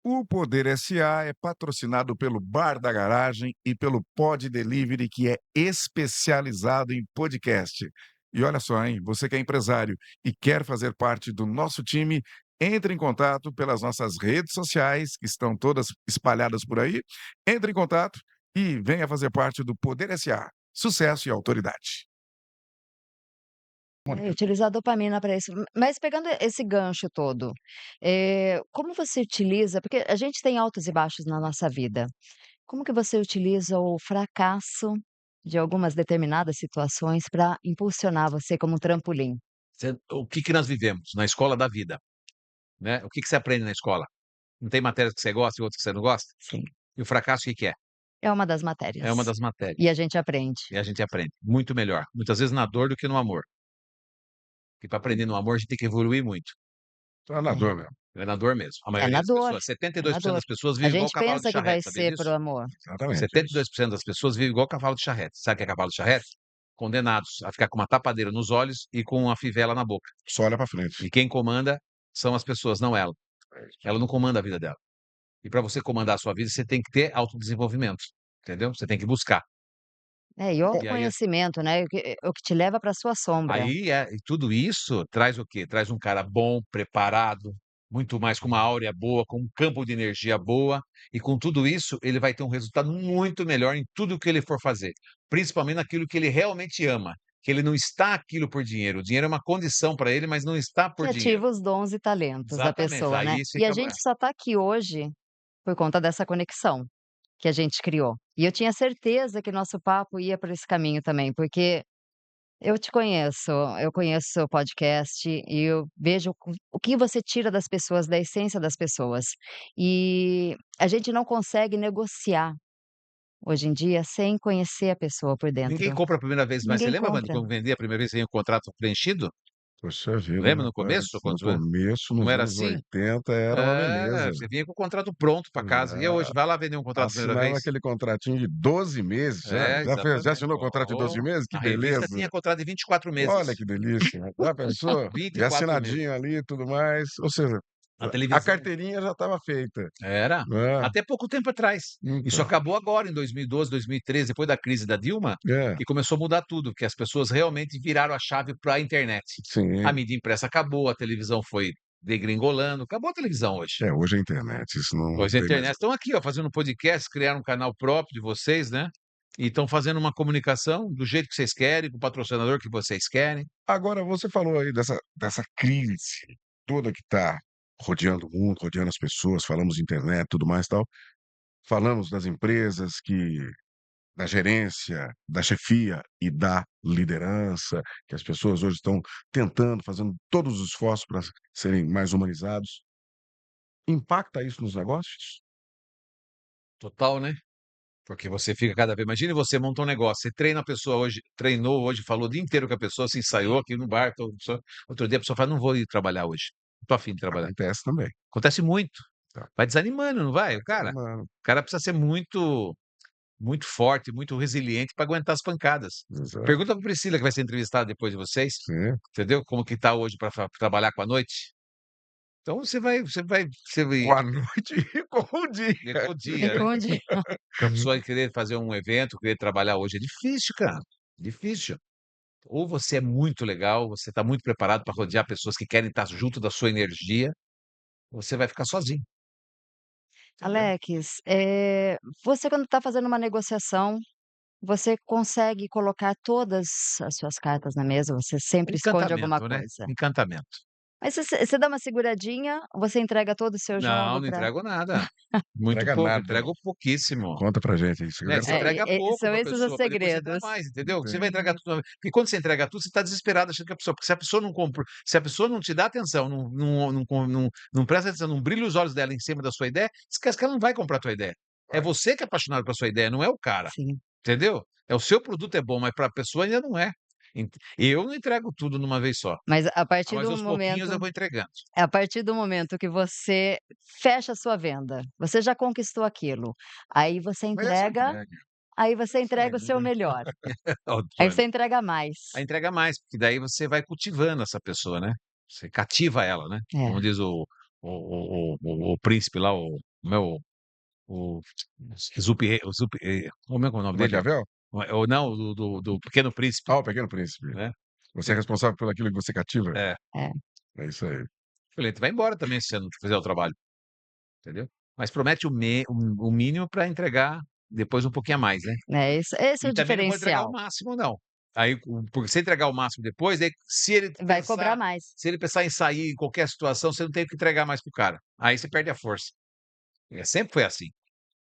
O Poder SA é patrocinado pelo Bar da Garagem e pelo Pod Delivery, que é especializado em podcast. E olha só, hein, você que é empresário e quer fazer parte do nosso time, entre em contato pelas nossas redes sociais, que estão todas espalhadas por aí. Entre em contato e venha fazer parte do Poder SA. Sucesso e autoridade. É, Mônica. utilizar a dopamina para isso. Mas pegando esse gancho todo, como você utiliza porque a gente tem altos e baixos na nossa vida. Como que você utiliza o fracasso de algumas determinadas situações para impulsionar você como um trampolim? O que que nós vivemos na escola da vida, né? O que que você aprende na escola? Não tem matérias que você gosta e outras que você não gosta? Sim, E o fracasso o que que é? é uma das É uma matérias. das matérias, E a gente aprende. e a gente aprende, muito melhor, muitas vezes na dor do que no amor, porque para aprender no amor a gente tem que evoluir muito, Treinador mesmo. é na dor mesmo. A É maioria na das dor, pessoas, é na 72% dor. das pessoas A vive igual gente cavalo de pensa que vai charrete, sabia ser disso? pro amor. Exatamente, é Setenta e isso. dois por cento das pessoas vivem igual cavalo de charrete. Sabe o que é cavalo de charrete? Condenados a ficar com uma tapadeira nos olhos e com uma fivela na boca. Só olha pra frente. E quem comanda são as pessoas, não ela. Ela não comanda a vida dela. E para você comandar a sua vida, você tem que ter autodesenvolvimento, entendeu? Você tem que buscar. É, e E aí autoconhecimento, né, o que te leva pra sua sombra. e tudo isso traz o quê? Traz um cara bom, preparado, muito mais com uma áurea boa, com um campo de energia boa, e com tudo isso ele vai ter um resultado muito melhor em tudo que ele for fazer, principalmente naquilo que ele realmente ama, que ele não está aquilo por dinheiro, o dinheiro é uma condição para ele, mas não está Que por dinheiro. ativa os dons e talentos da Exatamente, pessoa, né. aí isso E a fica gente só tá aqui hoje por conta dessa conexão que a gente criou. E eu tinha certeza que nosso papo ia por esse caminho também, porque eu te conheço, eu conheço o seu podcast e eu vejo o que você tira das pessoas, da essência das pessoas. E a gente não consegue negociar hoje em dia sem conhecer a pessoa por ninguém dentro. compra a primeira vez, mas você Ninguém lembra, Wanda, compra. quando vendia a primeira vez, sem o contrato preenchido? Poxa vida, hein, Lembra no rapaz. começo, No quando começo, não nos era anos assim? 80, era uma É, beleza. você vinha com o contrato pronto para casa. E Ah, hoje? Vai lá vender um contrato a primeira assinava vez. aquele contratinho de 12 meses já. É, Já exatamente. assinou o contrato de 12 Oh, meses? Que a revista beleza. tinha contrato de 24 Olha meses. que delícia. Já pensou? vinte E e quatro meses. assinadinho ali e tudo mais. Ou seja, A a televisão carteirinha já estava feita. era. Ah, Até pouco tempo atrás. Isso então. acabou agora, em 2012, 2013, depois da crise da Dilma, É, que começou a mudar tudo, que as pessoas realmente viraram a chave para a internet. A sim. mídia impressa acabou, a televisão foi degringolando, acabou a televisão hoje. É, hoje é a internet, isso não Hoje a tem mais. internet estão aqui, ó, fazendo um podcast, criaram um canal próprio de vocês, né? E estão fazendo uma comunicação do jeito que vocês querem, com o patrocinador que vocês querem. Agora, você falou aí dessa crise toda que está rodeando o mundo, rodeando as pessoas, falamos de internet, tudo mais e tal. Falamos das empresas da gerência, da chefia e da liderança, que as pessoas hoje estão tentando, fazendo todos os esforços para serem mais humanizados. Impacta isso nos negócios? Total, né? Porque você fica cada vez. Imagine você monta um negócio, você treina a pessoa hoje, treinou hoje, falou o dia inteiro com a pessoa, se ensaiou aqui no bar. Outro dia a pessoa fala: não vou ir trabalhar hoje. Não tô afim de trabalhar. Acontece também. Acontece muito. Tá. Vai desanimando, não vai? O cara, Mano, o cara precisa ser muito, muito forte, muito resiliente para aguentar as pancadas. exato. Pergunta para Priscila, que vai ser entrevistada depois de vocês, Sim. entendeu? Como que tá hoje para trabalhar com a noite. Então você vai Com a noite e com o ver dia. com o E dia, né? com o dia. Porque a pessoa querer fazer um evento, querer trabalhar hoje é difícil, cara. Difícil. Ou você é muito legal, você está muito preparado para rodear pessoas que querem estar junto da sua energia, ou você vai ficar sozinho, entendeu? Alex, você quando está fazendo uma negociação, você consegue colocar todas as suas cartas na mesa, você sempre esconde alguma Encantamento, né? coisa. Encantamento. Mas você dá uma seguradinha, você entrega todo o seu Não, jogo não para entrego nada. Muito Entrega pouco, nada. entrego pouquíssimo. Conta pra gente isso que eu Né, quero você saber. entrega pouco são para a esses os pessoa, para depois você dar segredos. mais, entendeu? Você vai entregar Entendi. tudo, porque quando você entrega tudo, você está desesperado achando que a pessoa, porque se a pessoa não compra, se a pessoa não te dá atenção, não presta atenção, não brilha os olhos dela em cima da sua ideia, esquece que ela não vai comprar a tua ideia. É Vai. você que é apaixonado pela sua ideia, não é o cara, Sim. entendeu? É o seu produto é bom, mas para a pessoa ainda não é. Eu não entrego tudo numa vez só, Mas a partir mas do aos pouquinhos eu momento vou entregando. a partir do momento que você fecha a sua venda, você já conquistou aquilo, aí você Mas essa entrega entrega, aí você essa entrega o seu entrega. melhor, Ó, aí Tony. você entrega mais. A entrega mais, porque daí você vai cultivando essa pessoa, né? Você cativa ela, né? Como É. diz o príncipe lá, o como é que é o nome dele? Maquiavel? Ou não, do Pequeno Príncipe, Ah, o Pequeno Príncipe. né? Você é responsável por aquilo que você cativa? É, É, É isso aí. falei, tu vai embora também se você não fizer o trabalho, entendeu? Mas promete o mínimo para entregar depois um pouquinho a mais, né? esse é E o também não pode entregar o diferencial, máximo, não. Aí, porque se entregar o máximo depois, aí, vai cobrar mais. se ele pensar em sair em qualquer situação, você não tem que entregar mais pro cara. Aí você perde a força. Sempre foi assim.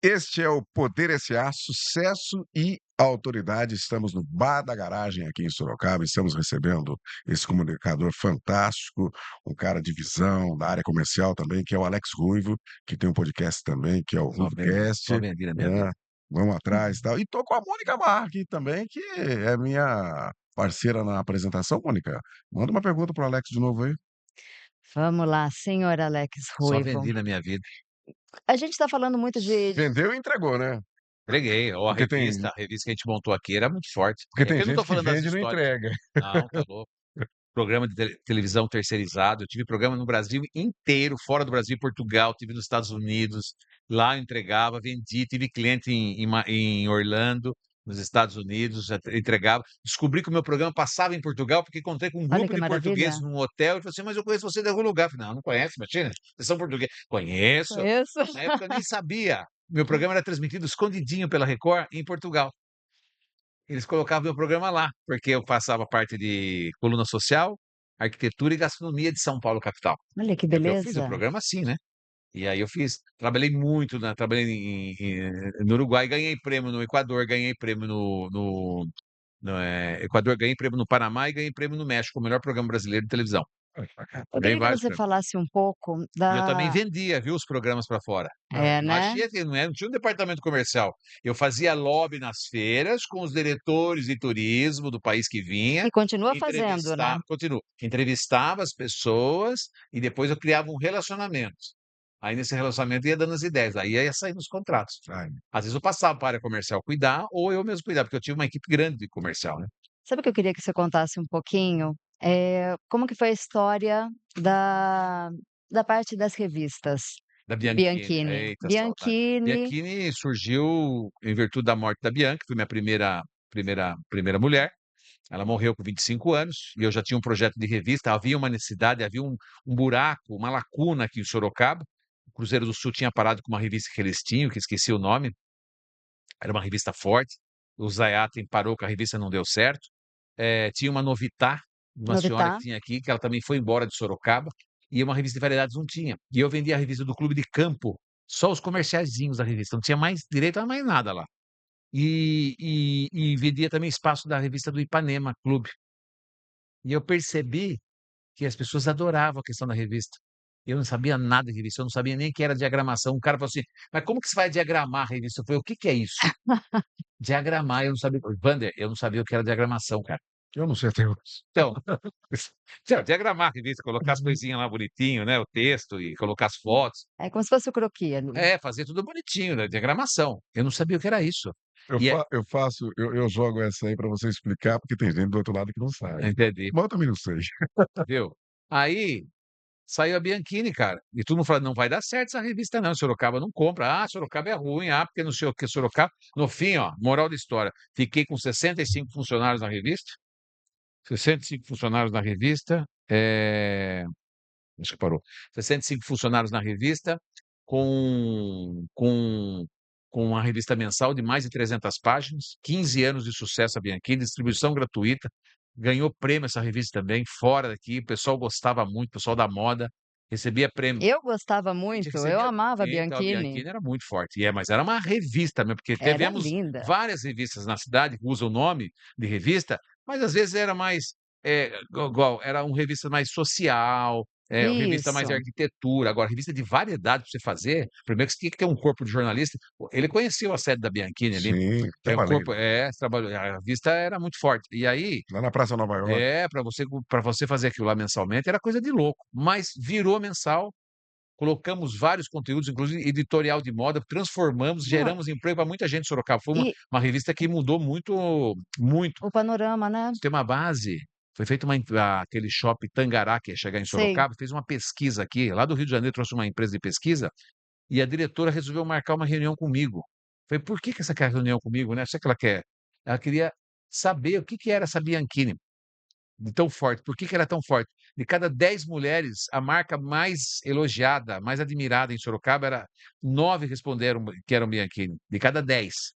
Este é o Poder SA, sucesso e autoridade. Estamos no Bar da Garagem aqui em Sorocaba. Estamos recebendo esse comunicador fantástico, um cara de visão da área comercial também, que é o Alex Ruivo, que tem um podcast também, que é o Só Ruivocast, vem na minha vida. né? Vamos atrás e tal. E tô com a Mônica Barra aqui também, que é minha parceira na apresentação, Mônica. Manda uma pergunta para o Alex de novo aí. Vamos lá, senhor Alex Só Ruivo. vendi na minha vida. A gente está falando muito de Vendeu e entregou, né? Entreguei. Ó, Porque tem, a revista que a gente montou aqui era muito forte. porque É tem que eu não tô gente que falando das vende e não histórias. entrega. Não, tá louco. Programa de televisão terceirizado. Eu tive programa no Brasil inteiro, fora do Brasil, Portugal, tive nos Estados Unidos. Lá eu entregava, vendi, tive cliente em Orlando, nos Estados Unidos, já entregava. Descobri que o meu programa passava em Portugal, porque encontrei com um olha grupo que de maravilha. portugueses num hotel e falei assim: mas eu conheço você de algum lugar. Eu falei: não, não conhece, imagina, vocês são portugueses. Conheço. Conheço. Na época eu nem sabia. Meu programa era transmitido escondidinho pela Record em Portugal. Eles colocavam meu programa lá, porque eu passava parte de coluna social, arquitetura e gastronomia de São Paulo, capital. Olha que É porque eu fiz o beleza. programa assim, né? E aí eu fiz, trabalhei muito, né? Trabalhei no Uruguai, ganhei prêmio no Equador, ganhei prêmio no Equador, ganhei prêmio no Panamá e ganhei prêmio no México, o melhor programa brasileiro de televisão. Eu Bem queria que vários você prêmios. falasse um pouco E eu também da vendia, viu, os programas para fora. é, né. Imagina que não tinha um departamento comercial. Eu fazia lobby nas feiras com os diretores de turismo do país que vinha, E continua fazendo, né. continuo, entrevistava as pessoas e depois eu criava um relacionamento. Aí nesse relacionamento ia dando as ideias, aí ia saindo os contratos. Sai. Às vezes eu passava para a área comercial cuidar ou eu mesmo cuidar, porque eu tive uma equipe grande de comercial, né. Sabe o que eu queria que você contasse um pouquinho? Como que foi a história da da parte das revistas? Da Bianchini, Bianchini. eita saudade. Bianchini Bianchini surgiu em virtude da morte da Bianca, foi minha primeira mulher. Ela morreu com 25 anos e eu já tinha um projeto de revista, havia uma necessidade, havia um buraco, uma lacuna aqui em Sorocaba. O Cruzeiro do Sul tinha parado com uma revista que eles tinham, que esqueci o nome, era uma revista forte. O Zayat parou com a revista, não deu certo. Tinha uma Novitá, uma senhora que Novitar. tinha aqui, que ela também foi embora de Sorocaba, e uma revista de variedades não tinha. E eu vendia a revista do Clube de Campo, só os comerciaizinhos da revista, não tinha mais direito a mais nada lá. E vendia também espaço da revista do Ipanema Clube. E eu percebi que as pessoas adoravam a questão da revista. Eu não sabia nada de revista, eu não sabia nem que era diagramação. Um cara falou assim: "Mas como que você vai diagramar a revista?" Eu falei: "O que que é isso?" Diagramar, eu não sabia. Wander, eu não sabia o que era diagramação, cara. Eu não sei até hoje. Então, então, diagramar a revista, colocar as Uhum. coisinhas lá bonitinho, né, o texto e colocar as fotos. É como se fosse o croquis ali. Fazer tudo bonitinho, né, diagramação. Eu não sabia o que era isso. E é Eu jogo essa aí para você explicar, porque tem gente do outro lado que não sabe. entendi, Mas eu também não sei. viu. Aí, saiu a Bianchini, cara, e todo mundo falando: "Não vai dar certo essa revista não, Sorocaba não compra. Ah, Sorocaba é ruim, ah, porque não sei o que Sorocaba". No fim, ó, moral da história, fiquei com 65 funcionários na revista, 65 funcionários na revista, acho que parou. 65 funcionários na revista, com com com uma revista mensal de mais de 300 páginas, 15 anos de sucesso a Bianchini, distribuição gratuita, ganhou prêmio essa revista também, fora daqui, o pessoal gostava muito, o pessoal da moda, recebia prêmio. Eu gostava A gente muito, eu recebia amava então, a Bianchini. Bianchini era muito forte, mas era uma revista mesmo, porque Era tivemos linda. várias revistas na cidade que usam o nome de revista, mas às vezes era mais, igual, era uma revista mais social, revista mais de Isso. arquitetura. Agora, revista de variedade para você fazer, primeiro que você tinha que ter um corpo de jornalista. Ele conhecia a sede da Bianchini ali, Sim, até é um falei, corpo trabalhou, a revista era muito forte. E aí, lá na Praça Nova Iorque. para você fazer aquilo lá mensalmente era coisa de louco, mas virou mensal. Colocamos vários conteúdos, inclusive editorial de moda, transformamos, Não, geramos emprego para muita gente em Sorocaba. Foi uma e uma revista que mudou muito muito. o panorama, né. Você tem uma base, foi feita aquele shopping Tangará, que ia chegar em Sei. Sorocaba, fez uma pesquisa aqui, lá do Rio de Janeiro trouxe uma empresa de pesquisa, e a diretora resolveu marcar uma reunião comigo. Falei: "Por que que essa quer reunião comigo, né, sabe o que ela quer?" Ela queria saber o que que era essa Bianchini. De tão forte. Por que que era tão forte? De cada 10 mulheres, a marca mais elogiada, mais admirada em Sorocaba era 9 responderam que eram Bianchini, de cada 10.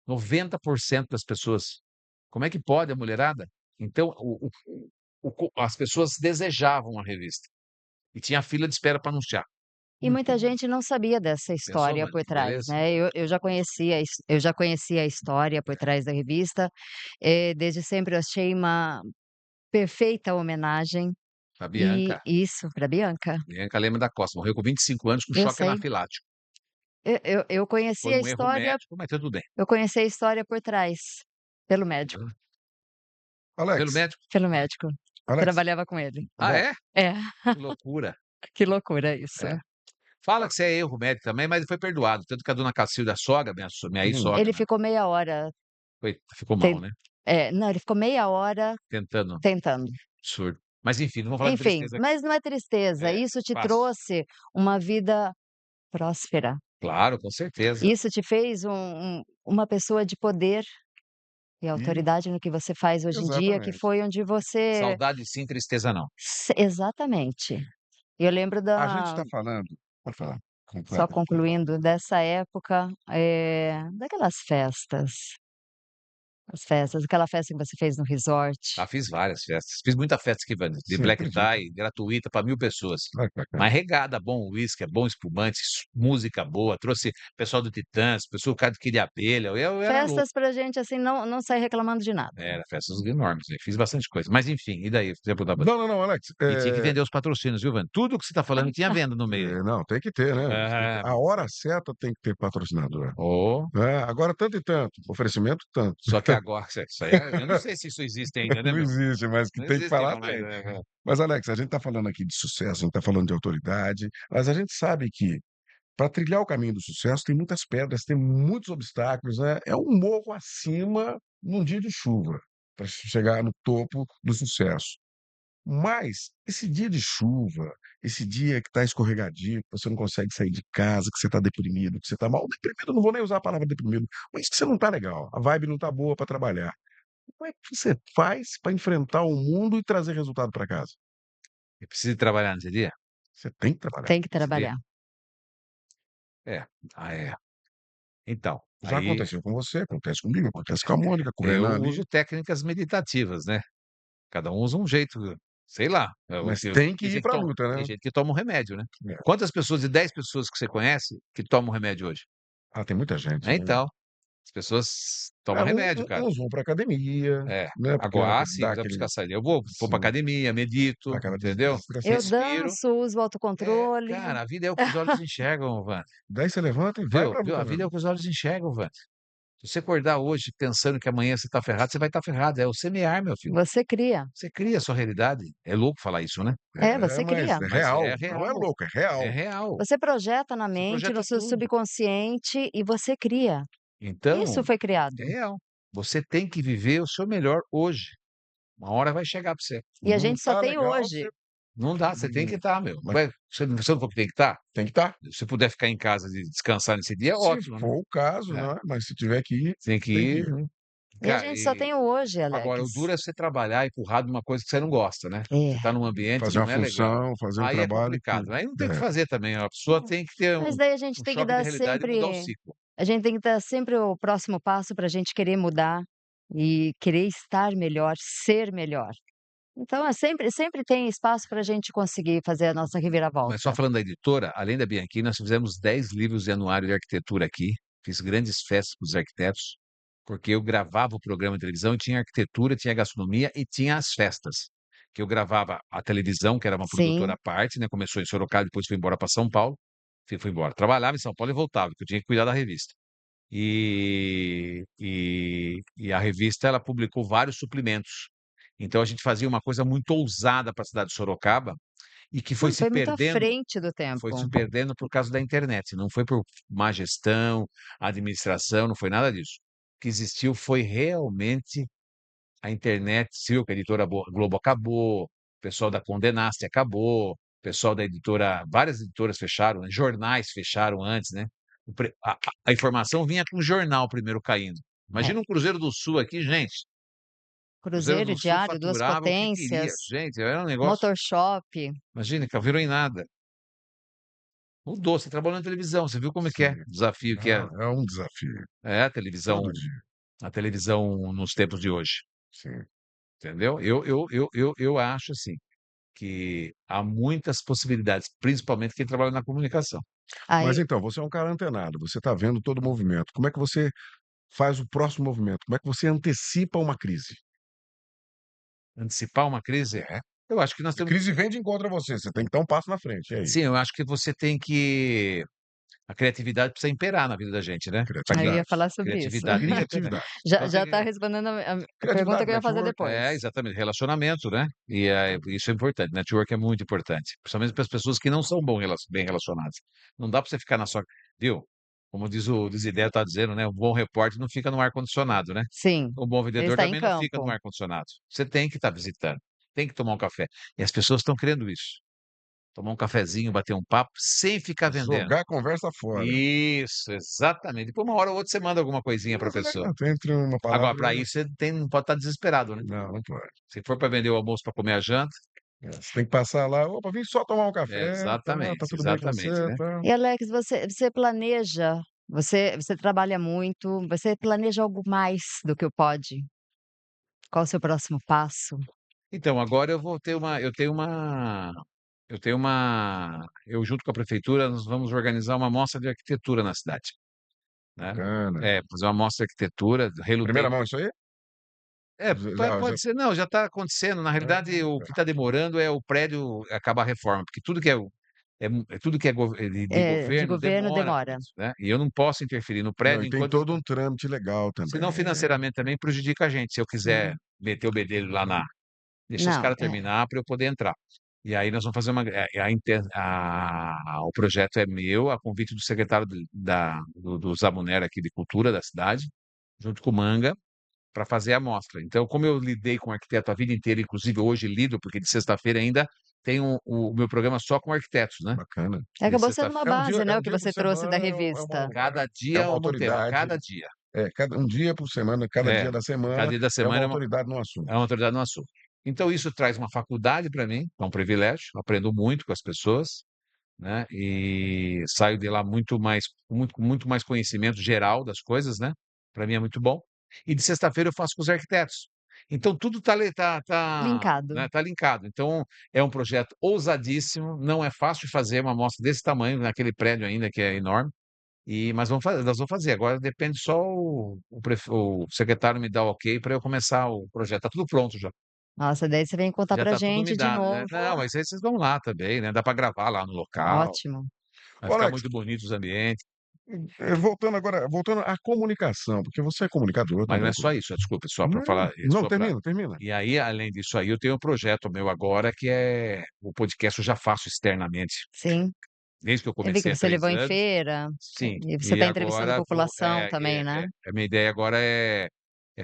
90% das pessoas. Como é que pode a mulherada? Então as pessoas desejavam a revista, e tinha fila de espera para anunciar. E muita gente não sabia dessa Pensou, história mas por trás, beleza. né. Eu já conhecia a história por trás da revista, desde sempre eu achei uma perfeita homenagem, A e Bianca, isso, pra Bianca. Bianca Lema da Costa, morreu com 25 anos com Eu choque sei. anafilático. Eu conheci Foi a um erro história médico, mas tudo bem. eu conheci a história por trás, pelo médico, Pelo Alex, médico. pelo médico. Alex, Trabalhava com ele. Ah, bom, é? É, Que loucura. que loucura isso. É. Fala que isso é erro médico também, mas ele foi perdoado, tanto que a dona Cacilda, a sogra, minha ex-sogra, Ele né, ficou meia hora ficou mal, ten né, não, ele ficou meia hora tentando, tentando. absurdo. Mas enfim, não vamos falar de Enfim, tristeza aqui. mas não é tristeza, É, isso te fácil. trouxe uma vida próspera. Claro, com certeza. Isso te fez uma pessoa de poder e e autoridade no que você faz hoje em dia, que exatamente. foi onde você Saudade sim, tristeza não. exatamente. Eu lembro A gente da está falando pode falar, só completa. concluindo, dessa época, daquelas festas. As festas, aquela festa que você fez no resort. Ah, fiz várias festas. Fiz muita festa aqui, Wanda, de Sim, black acredito. tie, gratuita para 1000 pessoas. Olha que bacana. Mas regada, bom uísque, bom espumante, música boa, trouxe pessoal do Titãs, pessoal cara que queria abelha, eu era louco. Festas pra gente, assim, não sair reclamando de nada. Era festas enormes, né, fiz bastante coisa. Mas enfim, e daí? Você ia perguntar pra Não, não, não, Alex, e tinha que vender os patrocínios, viu, Wanda? Tudo que você tá falando tinha venda no meio aí. não, tem que ter, né, Ah, a hora certa tem que ter patrocinador. oh, Agora tanto e tanto, oferecimento tanto. só que agora isso aí eu não sei se isso existe ainda, né, Não meu? existe, mas que Não tem que existe falar não, mas tem. é. Mas Alex, a gente está falando aqui de sucesso, a gente está falando de autoridade, mas a gente sabe que para trilhar o caminho do sucesso tem muitas pedras, tem muitos obstáculos, né, é um morro acima num dia de chuva, para chegar no topo do sucesso. Mas esse dia de chuva, esse dia que está escorregadio, que você não consegue sair de casa, que você está deprimido, que você está mal deprimido, eu não vou nem usar a palavra deprimido, mas que você não está legal, a vibe não está boa para trabalhar. Como é que você faz para enfrentar o mundo e trazer resultado para casa? Eu preciso trabalhar nesse dia? Você tem que trabalhar. Tem que Nesse dia? trabalhar. É. Ah, é. Então, Já aí aconteceu com você, acontece comigo, acontece com a Mônica, com o eu Renan ali, uso técnicas meditativas, né. Cada um usa um jeito, sei lá, mas tem que tem ir gente que para a toma luta, tem né. gente que toma um remédio, né. É. Quantas pessoas de 10 pessoas que você conhece que tomam remédio hoje? Ah, tem muita gente, É, né. então, as pessoas tomam remédio, cara. Uns vão para academia, É. né, porque Agora sim, dá vai buscar aquele saída. Eu vou pra sim, academia, dá medito, aquela entendeu, Eu descontração. respiro. danço, uso É, autocontrole. cara, a vida é o que os olhos enxergam, Wanda. Daí você levanta e vai Viu, pra viu, a luta vida é mesmo. o que os olhos enxergam, Wanda. Se você acordar hoje pensando que amanhã você tá ferrado, você vai estar ferrado. É o semear, meu filho. Você cria. Você cria a sua realidade. É louco falar isso, né? É, É, você mas cria. é Mas é real, não é real, louco, é é real. real. Você projeta na Você mente, no projeta seu tudo. subconsciente e você cria. Isso Então, foi é criado. real. Você tem que viver o seu melhor hoje. Uma hora vai chegar para você. E a Não gente só tá tem legal, você hoje. Não dá, você tem que estar, meu. mas Ué, você não falou que tem que estar? tem que estar. Se puder ficar em casa e descansar nesse dia, é Se ótimo, né? for o caso, É, né, mas se tiver que ir, tem que tem que ir. ir, né. E a Cara, gente só tem o hoje, Alex. agora o duro é você trabalhar empurrado numa coisa que você não gosta, né? Você É. tá num ambiente que Fazer uma não é legal. função, fazer um Aí é trabalho que complicado. Aí não tem o que é, fazer também, a pessoa tem que ter Mas um daí a gente um tem que choque de dar realidade e mudar o sempre ciclo. a gente tem que dar sempre o próximo passo para a gente querer mudar e querer estar melhor, ser melhor. Então é sempre tem espaço para a gente conseguir fazer a nossa Mas só reviravolta. falando da editora, além da Bianchini, nós fizemos 10 livros de anuário de arquitetura aqui, fiz grandes festas para os arquitetos, porque eu gravava o programa de televisão e tinha arquitetura, tinha gastronomia e tinha as festas, que eu gravava a televisão, que era uma produtora Sim, à parte, né, começou em Sorocaba, depois foi embora para São Paulo, fui embora, trabalhava em São Paulo e voltava, porque eu tinha que cuidar da revista. E a revista, ela publicou vários suplementos. Então a gente fazia uma coisa muito ousada para a cidade de Sorocaba, e que não, foi muito à frente do foi se tempo. perdendo por causa da internet, não foi por má gestão, administração, não foi nada disso. O que existiu foi realmente a internet, se viu que a editora Globo acabou, o pessoal da Condé Nast acabou, o pessoal da editora, várias editoras fecharam, né, jornais fecharam antes, né? A informação vinha com o jornal primeiro caindo. É. Imagina um Cruzeiro do Sul aqui, gente. Cruzeiro Cruzeiro, do Sul Diário, Duas faturava o que queria. Potências, Gente, era um negócio. Motorshop. Imagina, que virou em nada. Mudou, você trabalhou na televisão, você viu como é que é, sim. o desafio que é, Não, é um desafio, é todo dia, a televisão nos tempos de hoje, sim. entendeu? Eu acho assim que há muitas possibilidades, principalmente quem trabalha na comunicação. Mas Aí, então, você é um cara antenado, você está vendo todo o movimento, como é que você faz o próximo movimento? Como é que você antecipa uma crise? Antecipar uma crise, É. eu acho que nós A temos, crise vem de encontro a você, você tem que dar um passo na frente, e aí? sim, eu acho que você tem que, a criatividade precisa imperar na vida da gente, né? eu ia Criatividade. falar sobre isso. Criatividade tem que imperar. Criatividade. Então Já tem está que, respondendo a pergunta Criatividade, que eu ia fazer network. depois. exatamente, relacionamento, né? E isso é importante. Network é muito importante, principalmente para as pessoas que não são bem relacionadas. Não dá para você ficar na sua, viu? Como diz o Desidério está dizendo, né? Um bom repórter não fica no ar-condicionado, né? Sim, O bom ele vendedor está em também não fica no campo. ar-condicionado. Você tem que estar visitando, tem que tomar um café. E as pessoas estão querendo isso. Tomar um cafezinho, bater um papo, sem ficar vendendo. Jogar a conversa fora. Isso, exatamente. Depois, uma hora ou outra, você manda alguma coisinha para a Mas é pessoa. legal, entre uma Agora, palavra e para outra. isso, você não pode estar desesperado, né? Não, não pode. Se for para vender o almoço para comer a janta, Você tem que passar lá: "Opa, vim só tomar um é café, tá exatamente, tudo bem com exatamente, você, né? tá". E Alex, você planeja Você trabalha muito, você planeja algo mais do que o pode? Qual o seu próximo passo? Então, agora eu junto com a prefeitura, nós vamos organizar uma mostra de arquitetura na cidade, né. Bacana. Fazer uma mostra de arquitetura, relutei Primeira mão isso aí? Já pode ser não, já está acontecendo, na realidade o que está demorando é o prédio acabar a reforma, porque tudo que é de De governo governo demora demora. muito, né, e eu não posso interferir no Não, prédio e tem enquanto todo um trâmite legal senão também. financeiramente também prejudica a gente, se eu quiser Sim. meter o bedelho lá na deixa os Não, caras terminar para eu poder entrar. E aí nós vamos fazer o projeto é meu, a convite do secretário do Zamuner aqui de cultura da cidade, junto com o Manga, para fazer a mostra. Então, como eu lidei com arquiteto a vida inteira, inclusive hoje lido, porque de sexta-feira ainda tem o meu programa só com arquitetos, né? Bacana. De acabou sendo uma sexta-feira. base, É né, um o que dia por você trouxe da semana, revista. Cada é dia uma um tema, autoridade. cada dia. Cada um dia por semana, cada É, dia da cada semana dia da é uma semana autoridade no assunto. é uma autoridade no assunto. Então isso traz uma faculdade para mim, é um privilégio, aprendo muito com as pessoas, né, e saio de lá muito mais conhecimento geral das coisas, né, para mim é muito bom. E de sexta-feira eu faço com os arquitetos. Então tudo Linkado. né, tá linkado. Então é um projeto ousadíssimo, não é fácil fazer uma amostra desse tamanho naquele prédio ainda que é enorme, mas nós vamos fazer. Agora depende só o secretário me dar o ok para eu começar o projeto. Tá tudo pronto já. Nossa, daí você vem contar Já pra tá tudo me gente de dado, né. novo. Não, mas aí vocês vão lá também, né, dá para gravar lá no local, Ótimo. vai Ô ficar Alex, muito bonito os ambientes, voltando à comunicação, porque você é comunicador mas não também. é só isso, desculpa, só para Não, falar, não, só para termina. e aí, além disso aí, eu tenho um projeto meu agora que é o podcast eu já faço externamente, Sim. desde que eu Eu vi que comecei há você levou 3 em anos. feira, Sim, e você e está entrevistando agora vou população também, né? a minha ideia agora é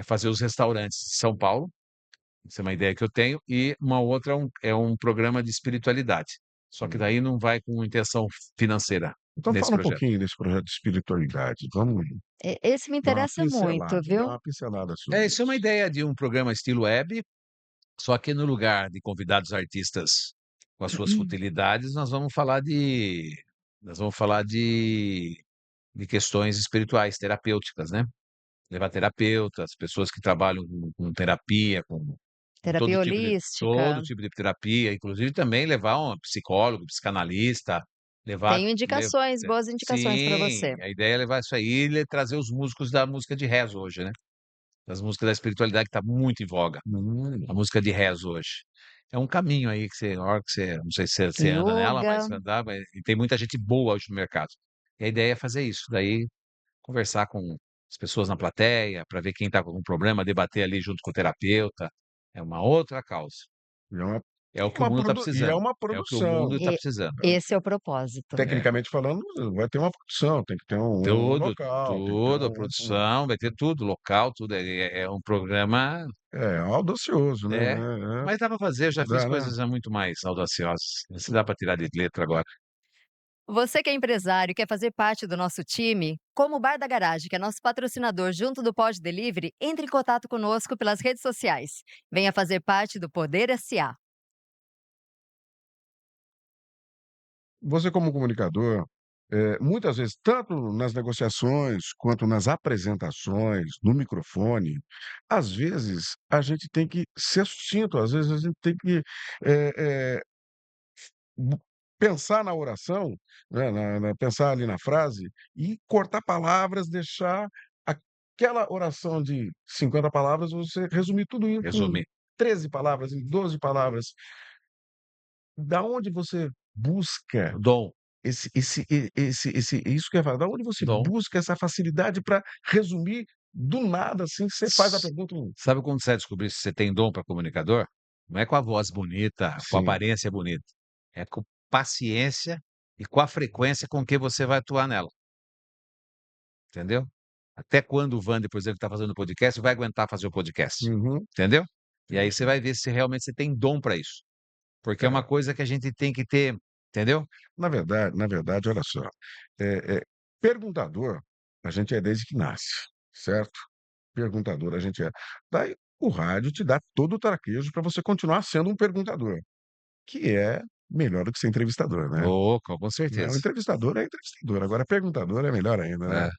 fazer os restaurantes de São Paulo. Isso é uma ideia que eu tenho. E uma outra é um programa de espiritualidade. Só que Hum. daí não vai com intenção financeira Então nesse fala um projeto. pouquinho desse projeto de espiritualidade. Vamos Esse me dar uma interessa muito, pincelada, me dá viu? uma pincelada sobre Isso é uma isso. ideia de um programa estilo web, só que no lugar de convidados artistas com as suas futilidades, nós vamos falar de questões espirituais, terapêuticas, né? Levar terapeutas, pessoas que trabalham com terapia, com Terapia todo holística. tipo de terapia, inclusive também levar um psicólogo, psicanalista, levar Tenho le indicações, boas indicações para sim, você. a ideia é levar isso aí e trazer os músicos da música de rezo hoje, né, das músicas da espiritualidade que está muito em voga, a Hum, música de rezo hoje. É um caminho aí que você a hora que você não sei se você anda nela, Yoga. mas andar e tem muita gente boa hoje no mercado. E a ideia é fazer isso, daí conversar com as pessoas na plateia, para ver quem está com algum problema, debater ali junto com o terapeuta, é uma outra causa. e é uma É o é que o mundo está é precisando, uma é o que o produção. mundo está E precisando. esse é o propósito. É, Tecnicamente falando, vai ter uma produção, tem que ter um tudo, local, tem que ter tudo, a produção, vai ter tudo, local, tudo, é um programa audacioso, né, é, mas dá para fazer, eu já fiz dá, né. coisas já muito mais audaciosas, isso dá para tirar de letra agora. Você que é empresário e quer fazer parte do nosso time, como o Bar da Garagem, que é nosso patrocinador junto do Pod Delivery, entre em contato conosco pelas redes sociais. Venha fazer parte do Poder SA. Você como comunicador, muitas vezes, tanto nas negociações quanto nas apresentações, no microfone, às vezes a gente tem que ser sucinto, às vezes a gente tem que, eh eh, bu pensar na oração, né, pensar ali na frase e cortar palavras, deixar aquela oração de 50 palavras, você resumir tudo em 13 palavras, em 12 palavras. Da onde você busca Dom, esse isso que eu ia falar, da onde você dom. busca essa facilidade para resumir do nada, assim, você faz a S pergunta Sabe quando você vai descobrir se você tem dom para comunicador? Não é com a voz bonita, com a sim, aparência bonita, é com paciência e com a frequência com que você vai atuar nela, entendeu? Até quando o Vander, por exemplo, está fazendo podcast, vai aguentar fazer o podcast, uhum, entendeu? E aí você entendi. vai ver se realmente você tem dom para isso, porque é uma É, coisa que a gente tem que ter, entendeu? na verdade, olha só, perguntador, a gente é desde que nasce, certo? Perguntador a gente é. Daí o rádio te dá todo o traquejo para você continuar sendo um perguntador, que é melhor do que ser entrevistador, né. Oh, com Né, o certeza. entrevistador é entrevistador, agora perguntador é melhor ainda, né. É,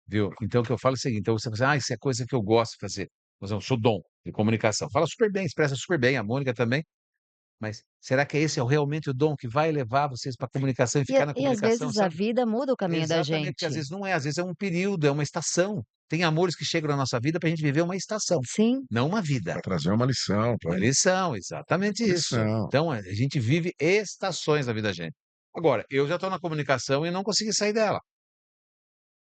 viu. Então o que eu falo é o seguinte, então você fala assim: "Ah, isso é coisa que eu gosto de fazer". Por exemplo, seu dom de comunicação. Fala super bem, expressa super bem, a Mônica também, mas será que esse é realmente o dom que vai levar vocês para a comunicação e E a ficar na e às comunicação, vezes a sabe? vida muda o caminho da Exatamente, porque às gente. vezes não é, às vezes é um período, é uma estação. Tem amores que chegam na nossa vida para a gente viver uma estação, Sim, não uma vida. Pra trazer uma lição, Uma pra lição, exatamente isso. lição. Então a gente vive estações da vida da gente. Agora, eu já estou na comunicação e não consegui sair dela,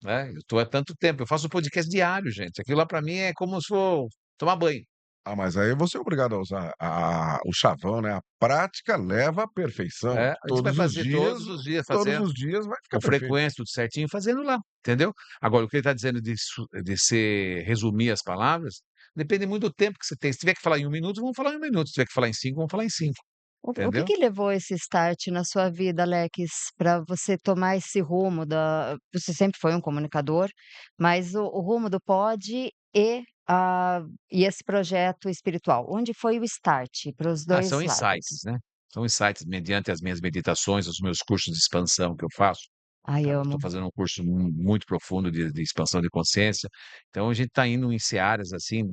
né, eu estou há tanto tempo, eu faço podcast diário, gente, aquilo lá para mim é como se for tomar banho. Ah, mas aí você é obrigado a usar o chavão, né, a prática leva à perfeição. É, a gente vai fazer Todos fazendo, os dias vai ficar com perfeito. frequência, tudo certinho, fazendo lá, entendeu? Agora o que ele está dizendo de ser resumir as palavras, depende muito do tempo que você tem. Se tiver que falar em 1 minuto, vamos falar em 1 minuto, se tiver que falar em 5, vamos falar em 5, o que entendeu? que levou esse start na sua vida, Alex, para você tomar esse rumo da você sempre foi um comunicador, mas o rumo do pod e esse projeto espiritual, onde foi o start para os Ah, 2 são lados? insights, né. São insights mediante as minhas meditações, os meus cursos de expansão que eu faço. Ai, Tá, eu amo. estou fazendo um curso muito profundo de expansão de consciência, então a gente está indo em searas, assim,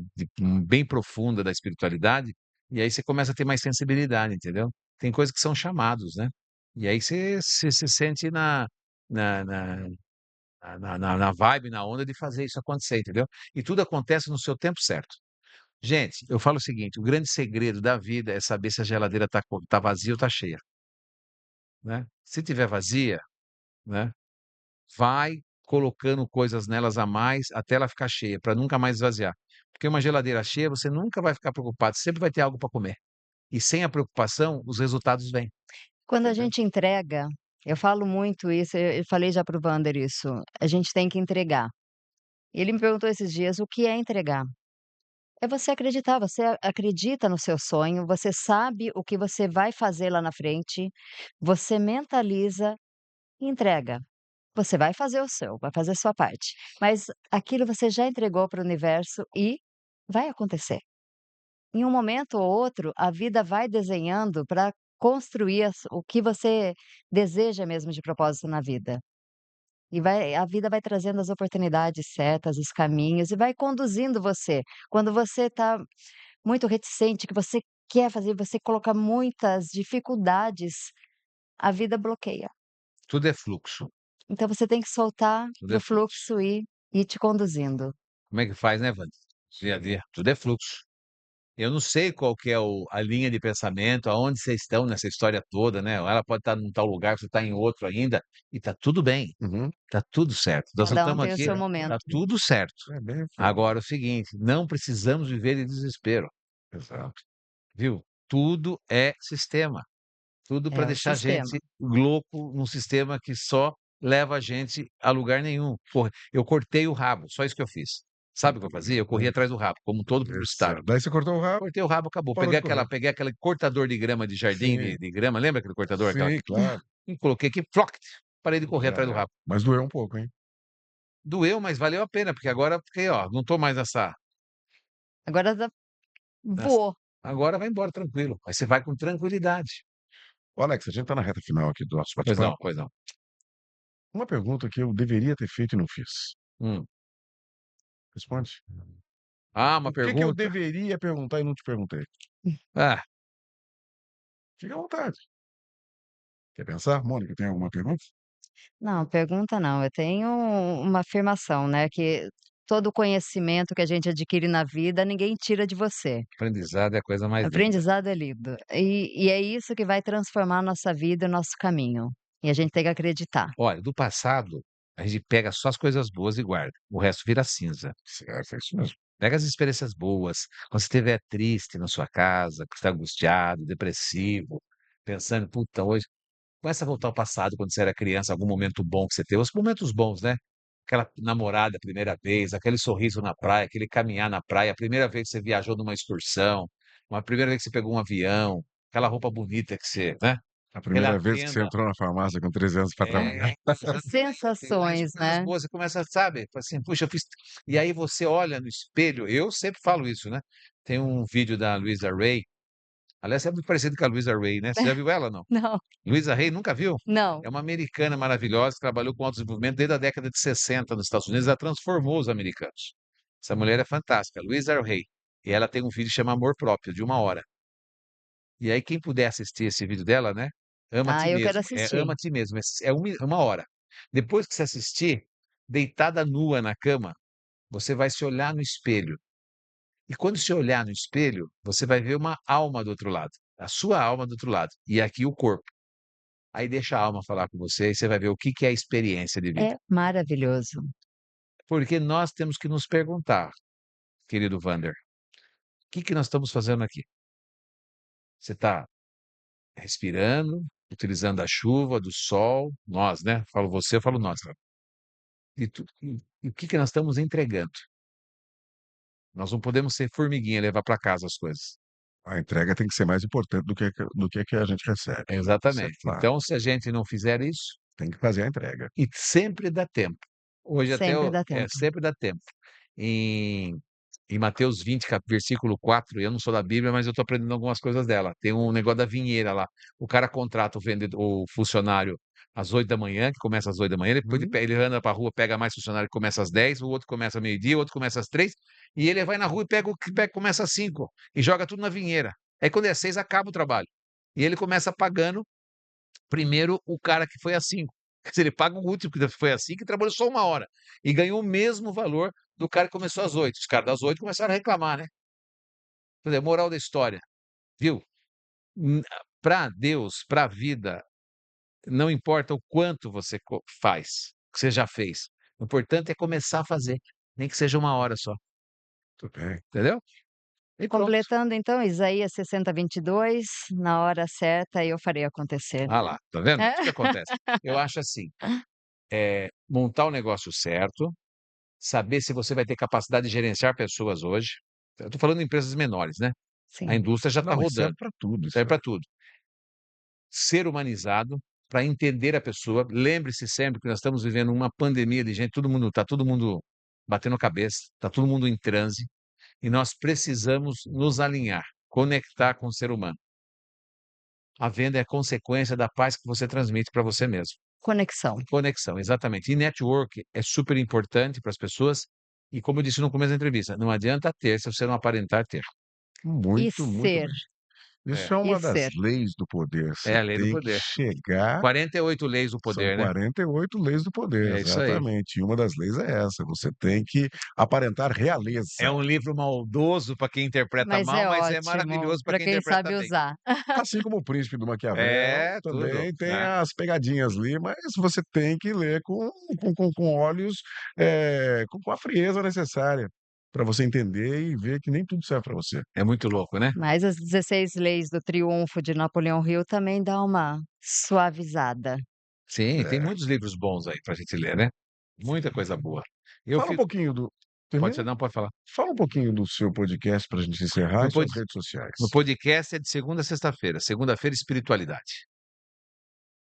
bem profunda da espiritualidade, e aí você começa a ter mais sensibilidade, entendeu. Tem coisas que são chamados, né, e aí você se sente na na na vibe, na onda de fazer isso acontecer, entendeu. E tudo acontece no seu tempo certo. Gente, eu falo o seguinte, o grande segredo da vida é saber se a geladeira tá vazia ou tá cheia, né. Se tiver vazia, né, vai colocando coisas nelas a mais até ela ficar cheia, para nunca mais esvaziar. Porque uma geladeira cheia, você nunca vai ficar preocupado, sempre vai ter algo para comer. E sem a preocupação, os resultados vêm, Quando a entendeu? gente entrega, eu falo muito isso, eu falei já para o Vander isso, a gente tem que entregar. Ele me perguntou esses dias: "O que é entregar?". É você acreditar, você acredita no seu sonho, você sabe o que você vai fazer lá na frente, você mentaliza e entrega. Você vai fazer o seu, vai fazer a sua parte, mas aquilo você já entregou para o universo e vai acontecer. Em um momento ou outro, a vida vai desenhando para construir o que você deseja mesmo de propósito na vida. E a vida vai trazendo as oportunidades certas, os caminhos e vai conduzindo você. Quando você está muito reticente, que você quer fazer, você coloca muitas dificuldades, a vida bloqueia. Tudo é fluxo, Então você tem que soltar tudo para é o fluxo. fluxo ir te conduzindo. Como é que faz, né, Wanda? Dia a dia, tudo é fluxo. Eu não sei qual que é a linha de pensamento, aonde vocês estão nessa história toda, né, ela pode estar num tal lugar, você está em outro ainda, e tá tudo bem, Uhum. tá tudo certo. Nós Cada um estamos tem o aqui, seu tá momento. tudo certo. É bem assim. Agora é o seguinte, não precisamos viver de desespero, Exato. viu? Tudo é sistema, tudo para É o deixar a sistema. gente louco num sistema que só leva a gente a lugar nenhum. Porra, eu cortei o rabo, só isso que eu fiz. Sabe o que eu fazia? Eu corria atrás do rabo, como todo publicitário. Exato. Daí você cortou o rabo, Cortei o rabo, acabou. parou de correr. Peguei aquele cortador de grama de jardim, Sim, de grama, lembra aquele cortador, aquela sim, claro. e coloquei aqui, ploct, parei de correr Já atrás do era. rabo. Mas doeu um pouco, hein. Doeu, mas valeu a pena, porque agora fiquei, ó, não tô mais Agora nessa voou. agora vai embora tranquilo, aí você vai com tranquilidade. Ô Alex, a gente tá na reta final aqui do nosso Pois não, bate-papo. pois não. Uma pergunta que eu deveria ter feito e não fiz. Hum. Responde. Ah, uma O que que eu pergunta? deveria perguntar e não te perguntei? Ah, Fica à vontade. Quer pensar? Mônica, tem alguma pergunta? Não, pergunta não, eu tenho uma afirmação, né, que todo conhecimento que a gente adquire na vida, ninguém tira de você. aprendizado é a coisa mais linda. Aprendizado é lindo. E é isso que vai transformar a nossa vida e o nosso caminho. E a gente tem que acreditar. Olha, do passado, a gente pega só as coisas boas e guarda, o resto vira cinza. Certo, é isso mesmo. Pega as experiências boas, quando você estiver triste na sua casa, que está angustiado, depressivo, pensando: "Puta, hoje", começa a voltar ao passado, quando você era criança, algum momento bom que você teve, os momentos bons, né. Aquela namorada a primeira vez, aquele sorriso na praia, aquele caminhar na praia, a primeira vez que você viajou numa excursão, uma primeira vez que você pegou um avião, aquela roupa bonita que você, né, A aquela primeira vez que você tenda. entrou na farmácia com 13 anos para trabalhar. É, exatamente. As Sensações, coisas né. boas, você começa, sabe, fala assim: "Puxa, eu fiz", e aí você olha no espelho, eu sempre falo isso, né. Tem um vídeo da Luísa Ray, Aliás, é muito parecido com a Louisa Ray, né? Você já viu ela, não? Não, Louisa Ray, nunca viu? não. É uma americana maravilhosa que trabalhou com autodesenvolvimento desde a década de 60 nos Estados Unidos. Ela transformou os americanos. Essa mulher é fantástica, Louisa Hay. E ela tem um vídeo que chama Amor Próprio, de 1 hora. E aí, quem puder assistir esse vídeo dela, né? Ama a Ah, ti eu quero mesmo. assistir. Ama a ti mesmo. É 1 hora. Depois que você assistir, deitada nua na cama, você vai se olhar no espelho. E quando se olhar no espelho, você vai ver uma alma do outro lado. A sua alma do outro lado. E aqui o corpo. Aí deixa a alma falar com você e você vai ver o que que é a experiência de vida. É maravilhoso. Porque nós temos que nos perguntar, querido Vander, o que que nós estamos fazendo aqui? Você está respirando, utilizando a chuva, do sol, nós, né? Falo você, eu falo nós. E o que que nós estamos entregando? Nós não podemos ser formiguinha e levar para casa as coisas. A entrega tem que ser mais importante do que a gente recebe, né, isso é Exatamente. claro. Então, se a gente não fizer isso, Tem que fazer a entrega. e sempre dá tempo. Hoje até Sempre dá tempo. sempre dá tempo. Em Mateus 20, versículo 4, eu não sou da Bíblia, mas eu estou aprendendo algumas coisas dela. Tem um negócio da vinheira lá. O cara contrata o funcionário às 8 da manhã, que começa às 8 da manhã, depois Uhum. ele anda para a rua, pega mais funcionário que começa às 10, o outro começa ao meio-dia, o outro começa às 3, e ele vai na rua e pega o que começa às 5 e joga tudo na vinheira. Aí quando é 6, acaba o trabalho. E ele começa pagando primeiro o cara que foi às 5. Quer dizer, ele paga o último que foi às 5 e trabalhou só 1 hora. E ganhou o mesmo valor do cara que começou às 8. Os caras das 8 começaram a reclamar, né? Quer dizer, moral da história, viu? Para Deus, para a vida, não importa o quanto você faz, que você já fez. O importante é começar a fazer, nem que seja 1 hora só, Tudo bem. entendeu? E pronto. Completando então Isaías 60:22, na hora certa eu farei acontecer. Ah lá, tá vendo? É. O que acontece? Eu acho assim, montar o negócio certo, saber se você vai ter capacidade de gerenciar pessoas hoje. Eu estou falando de empresas menores, né? A Sim, indústria já está Não, isso serve rodando, para tudo, isso serve para aí. tudo. Ser humanizado, para entender a pessoa. Lembre-se sempre que nós estamos vivendo uma pandemia de gente, todo mundo batendo cabeça, está todo mundo em transe, e nós precisamos nos alinhar, conectar com o ser humano. A venda é consequência da paz que você transmite para você mesmo. conexão. Conexão, exatamente. E network é super importante para as pessoas. E como eu disse no começo da entrevista, não adianta ter se você não aparentar ter. E Muito, muito ser, bem. É, Isso é e uma das ser. leis do poder, você é a lei do tem que poder. chegar. 48 leis do São poder, né? 48 leis do poder, É isso aí. exatamente, e uma das leis é essa, você tem que aparentar É realeza. um livro maldoso para quem interpreta Mas mal, é mas é ótimo maravilhoso para para quem quem interpreta sabe bem. usar. Assim como o Príncipe do Maquiavel, É, tudo. também tem É. as pegadinhas ali, mas você tem que ler com olhos, com a frieza necessária, para você entender e ver que nem tudo serve para você. É muito louco, né? Mas as 16 leis do triunfo de Napoleão Hill também dá uma suavizada. Sim, tem É. muitos livros bons aí pra gente ler, né? Muita coisa boa. Eu Fala um fico pouquinho do Pode ser termina? não, pode falar. Fala um pouquinho do seu podcast para a gente encerrar Meu e pod suas redes meu sociais. podcast é de segunda a sexta-feira. Segunda-feira, espiritualidade.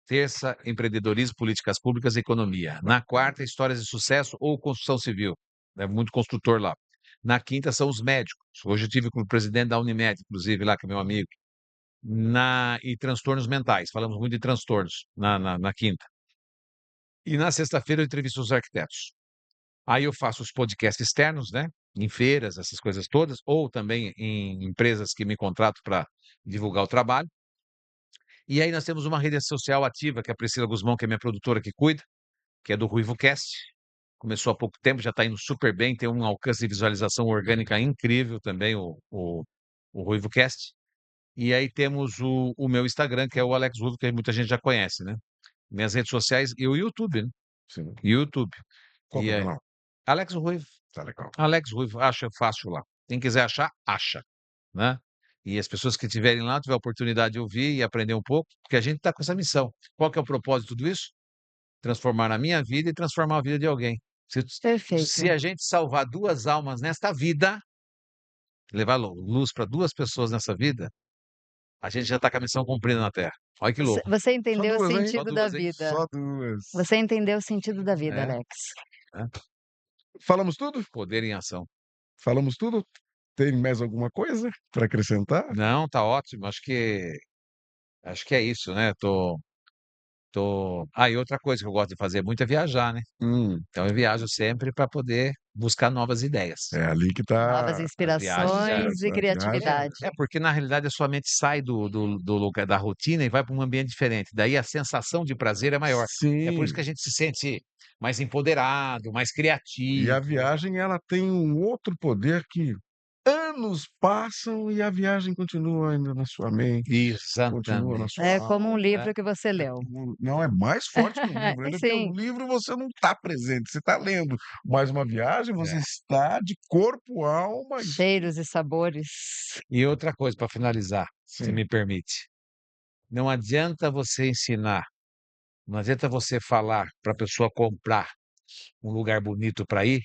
Terça, empreendedorismo, políticas públicas e economia. Na Bacana. quarta, histórias de sucesso ou construção civil. É muito construtor lá. Na quinta são os médicos. Hoje eu tive com o presidente da Unimed, inclusive, lá, que é meu amigo. E transtornos mentais. Falamos muito de transtornos na quinta. E na sexta-feira eu entrevisto os arquitetos. Aí eu faço os podcasts externos, né? Em feiras, essas coisas todas, ou também em empresas que me contratam para divulgar o trabalho. E aí nós temos uma rede social ativa, que é a Priscila Guzmão, que é minha produtora que cuida, que é do RuivoCast. Começou há pouco tempo, já está indo super bem, tem um alcance de visualização orgânica incrível também, o RuivoCast. E aí temos o meu Instagram, que é o Alex Ruivo, que muita gente já conhece, né? Minhas redes sociais e o YouTube, né? Sim. YouTube. Qual que E é o é canal? Alex Ruivo. Tá legal. Alex Ruivo, acha fácil lá. Quem quiser achar, acha, né? E as pessoas que estiverem lá, tiver a oportunidade de ouvir e aprender um pouco, porque a gente está com essa missão. Qual que é o propósito de tudo isso? Transformar a minha vida e transformar a vida de alguém. Se Perfeito. a gente salvar 2 almas nesta vida, levar luz para 2 pessoas nessa vida, a gente já está com a missão cumprida na Terra. Olha que Você louco. você Só entendeu o 2, hein? Só sentido da 2, hein? vida. Só 2. Você entendeu o sentido da vida, É, Alex. é. Falamos tudo? Poder em ação. Falamos tudo? Tem mais alguma coisa para acrescentar? Não, tá ótimo, acho que é isso, né, e outra coisa que eu gosto de fazer muito é viajar, né. Hum, Então eu viajo sempre para poder buscar novas ideias. é ali que Novas está As a viagens já inspirações e sucesso. A viagem criatividade. porque na realidade a sua mente sai do lugar da rotina e vai para um ambiente diferente, daí a sensação de prazer é maior. É por isso que a sim. gente se sente mais empoderado, mais E a criativo. viagem ela tem um outro poder que anos passam e a viagem continua ainda na sua mente, continua na Exatamente. sua É como um alma. É, livro que você É leu. como não, é mais forte que o livro ainda, porque Sim, o livro você não está presente, você está lendo, mas uma viagem você é. está de corpo, alma e cheiros e sabores. E outra coisa para finalizar, se sim, me permite, não adianta você ensinar, não adianta você falar para a pessoa comprar um lugar bonito para ir,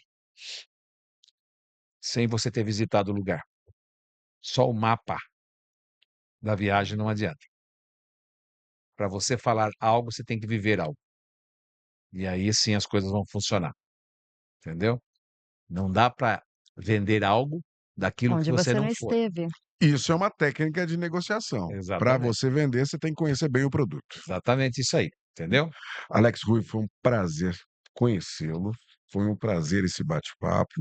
sem você ter visitado o lugar. Só o mapa da viagem não adianta. Para você falar algo, você tem que viver algo. E aí sim as coisas vão funcionar, entendeu? Não dá para vender algo daquilo que Onde você você não não foi. esteve. isso é uma técnica de negociação. Para Exatamente, você vender, você tem que conhecer bem o produto. exatamente isso aí, entendeu? Alex Rui, foi um prazer conhecê-lo, foi um prazer esse bate-papo.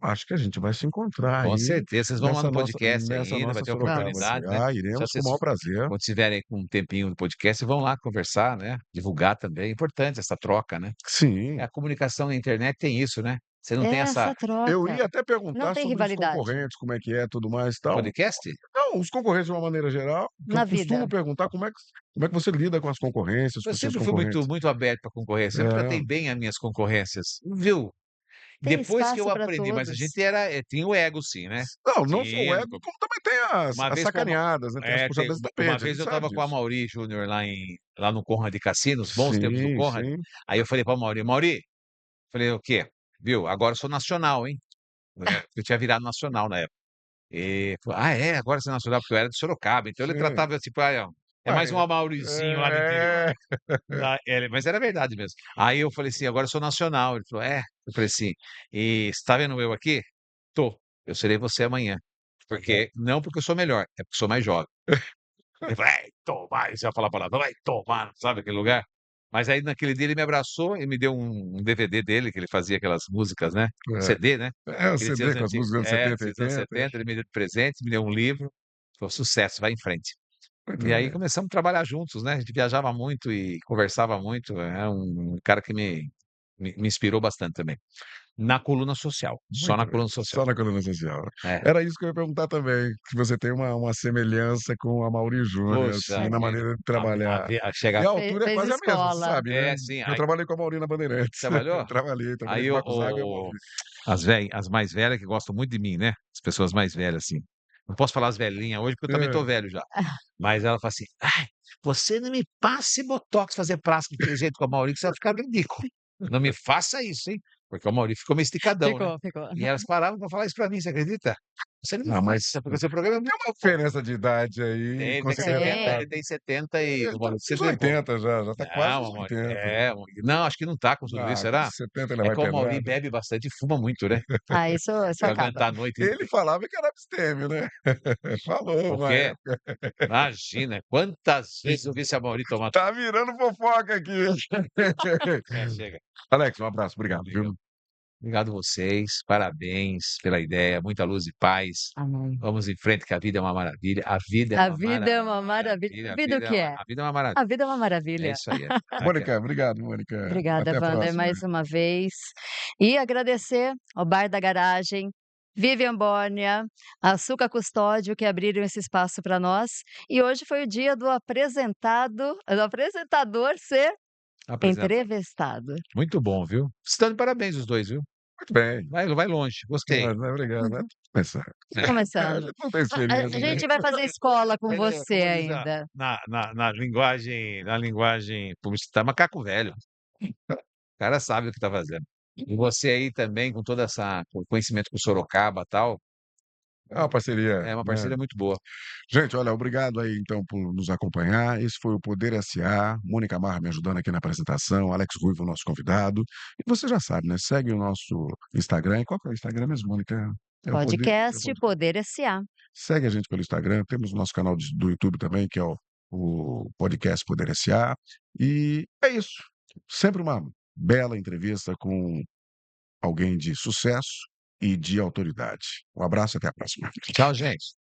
Acho que a gente vai se encontrar Com aí certeza, vocês vão lá no podcast nessa ainda, vai nossa ter Sorocaba. Vamos. oportunidade, né. Ah, Se iremos com o vocês maior prazer. quando tiverem com um tempinho no podcast, vão lá conversar, né, divulgar também, é importante essa troca, né. Sim. A comunicação na internet tem isso, né, você não É tem essa essa Eu troca. ia até Não perguntar tem sobre os rivalidade concorrentes, como é que é, tudo mais e tal. podcast? Não, os concorrentes de uma maneira geral, que eu na costumo vida. perguntar como é que você lida com as concorrências, Eu com os seus sempre fui muito concorrentes. muito aberto para concorrência, sempre É. tratei bem as minhas concorrências, viu. Tem Depois que espaço eu para aprendi, mas a todos. gente tinha o ego sim, né. Não, não só o Tinha no ego, como também tem as Uma as vez com a sacaneadas, né, tem as tem puxadas de uma tapete, a vez gente eu sabe estava com a disso. Mauri Júnior lá no Conrad Cassinos, bons tempos do Sim, Conrad, sim. aí eu falei para o Mauri: "Mauri", falei: "O quê?" "Viu, agora eu sou nacional, hein", eu tinha virado nacional na época. E falou: "Ah é, agora você é nacional?" Porque eu era de Sorocaba, então ele Sim. tratava tipo: "Ah, é mais um Ué, Amaurizinho lá do interior", é. mas era verdade mesmo. Aí eu falei assim: "Agora eu sou nacional", ele falou: "É?" Eu falei assim: "E você tá vendo eu aqui? Tô, eu serei você amanhã, porque não porque eu sou melhor, é porque eu sou mais jovem". Ele falou: "Vai tomar", você vai falar a palavra, "vai tomar", sabe aquele lugar? Mas aí naquele dia ele me abraçou e me deu um DVD dele, que ele fazia aquelas músicas, né, CD, né, É, o aquele CDs CD com as antigos músicas dos anos 70, dos anos 80. 70, ele me deu de presente, me deu um livro, falou: "Sucesso, vai em frente". Muito E aí bem, começamos a trabalhar juntos, né, a gente viajava muito e conversava muito, é um cara que me inspirou bastante também. Na coluna social, só muito na bem. coluna social. Só na coluna social. É. Era isso que eu ia perguntar também, se você tem uma semelhança com a Amaury Júnior, Poxa assim, na vida, maneira de a trabalhar. ve a E chega a Fe altura é fez quase a mesma, você escola. sabe, né. sim, Eu aí trabalhei com a Amaury na Bandeirantes. trabalhou? Trabalhei Aí com o Marcos Zago e a o Amaury. as mais velhas que gostam muito de mim, né, as pessoas mais velhas, assim, não posso falar as velhinhas hoje, porque eu também tô Hã. velho já, mas ela fala assim: "Ai, você não me passe botox, fazer plástico daquele jeito com a Mauri que você vai ficar ridículo. Não me faça isso, hein", porque o Mauri ficou meio esticadão, né. Ficou, ficou. E elas paravam pra falar isso pra mim, você acredita? "Você não me Ah, mas faça, porque o seu programa é tem muito uma bom". diferença de idade aí Tem, ele tem 70, Tem. ele tem 70 e Ele o tá Mauri nos 60 e pouco. 80 já, já tá quase Não, nos o Mauri 80. não, acho que não tá com tudo isso, Ah, com será? 70 ainda É vai que o Mauri pedrada. bebe bastante e fuma muito, né, Ah, isso pra acaba. aguentar a noite Ele falava que era abstêmio, né. Falou o uma quê? época. Imagina, quantas vezes eu vi esse Amaury tomar Tá virando fofoca aqui. chega. Alex, um abraço, obrigado, Obrigado. viu. Obrigado vocês, parabéns pela ideia, muita luz e paz. Amém. Vamos em frente que a vida é uma maravilha, a vida é A uma vida é uma maravilha. maravilha, A vida o que é? a vida é uma maravilha. A vida é uma É maravilha. isso aí, aqui ó. Mônica, obrigado, Mônica. Obrigada, Até a Wander, próxima. mais uma vez. E agradecer ao Bar da Garagem, Vivian Bórnia, Açúcar Custódio, que abriram esse espaço para nós. E hoje foi o dia do apresentador ser Apresenta. entrevistado. Muito bom, viu. Estão de parabéns os 2, viu. Muito bem. Vai longe, gostei. Obrigado, né. Uhum. Começar. A Começando. gente não tem A experiência, né. gente vai fazer escola com Mas é, você como diz ainda. na linguagem publicitária, macaco velho. O cara sabe o que tá fazendo. E você aí também com toda essa com conhecimento com Sorocaba, tal, É uma parceria, é uma né. parceria muito boa. Gente, olha, obrigado aí então por nos acompanhar. Esse foi o Poder SA, Mônica Marra me ajudando aqui na apresentação, Alex Ruivo, nosso convidado. E você já sabe, né, segue o nosso Instagram. E qual que é o Instagram mesmo, Mônica? É o poder é o Podcast poder. Poder SA. Segue a gente pelo Instagram, temos o nosso canal do YouTube também, que é o Podcast Poder SA. E é isso. Sempre uma bela entrevista com alguém de sucesso e de autoridade. Um abraço, até a próxima. Tchau, gente.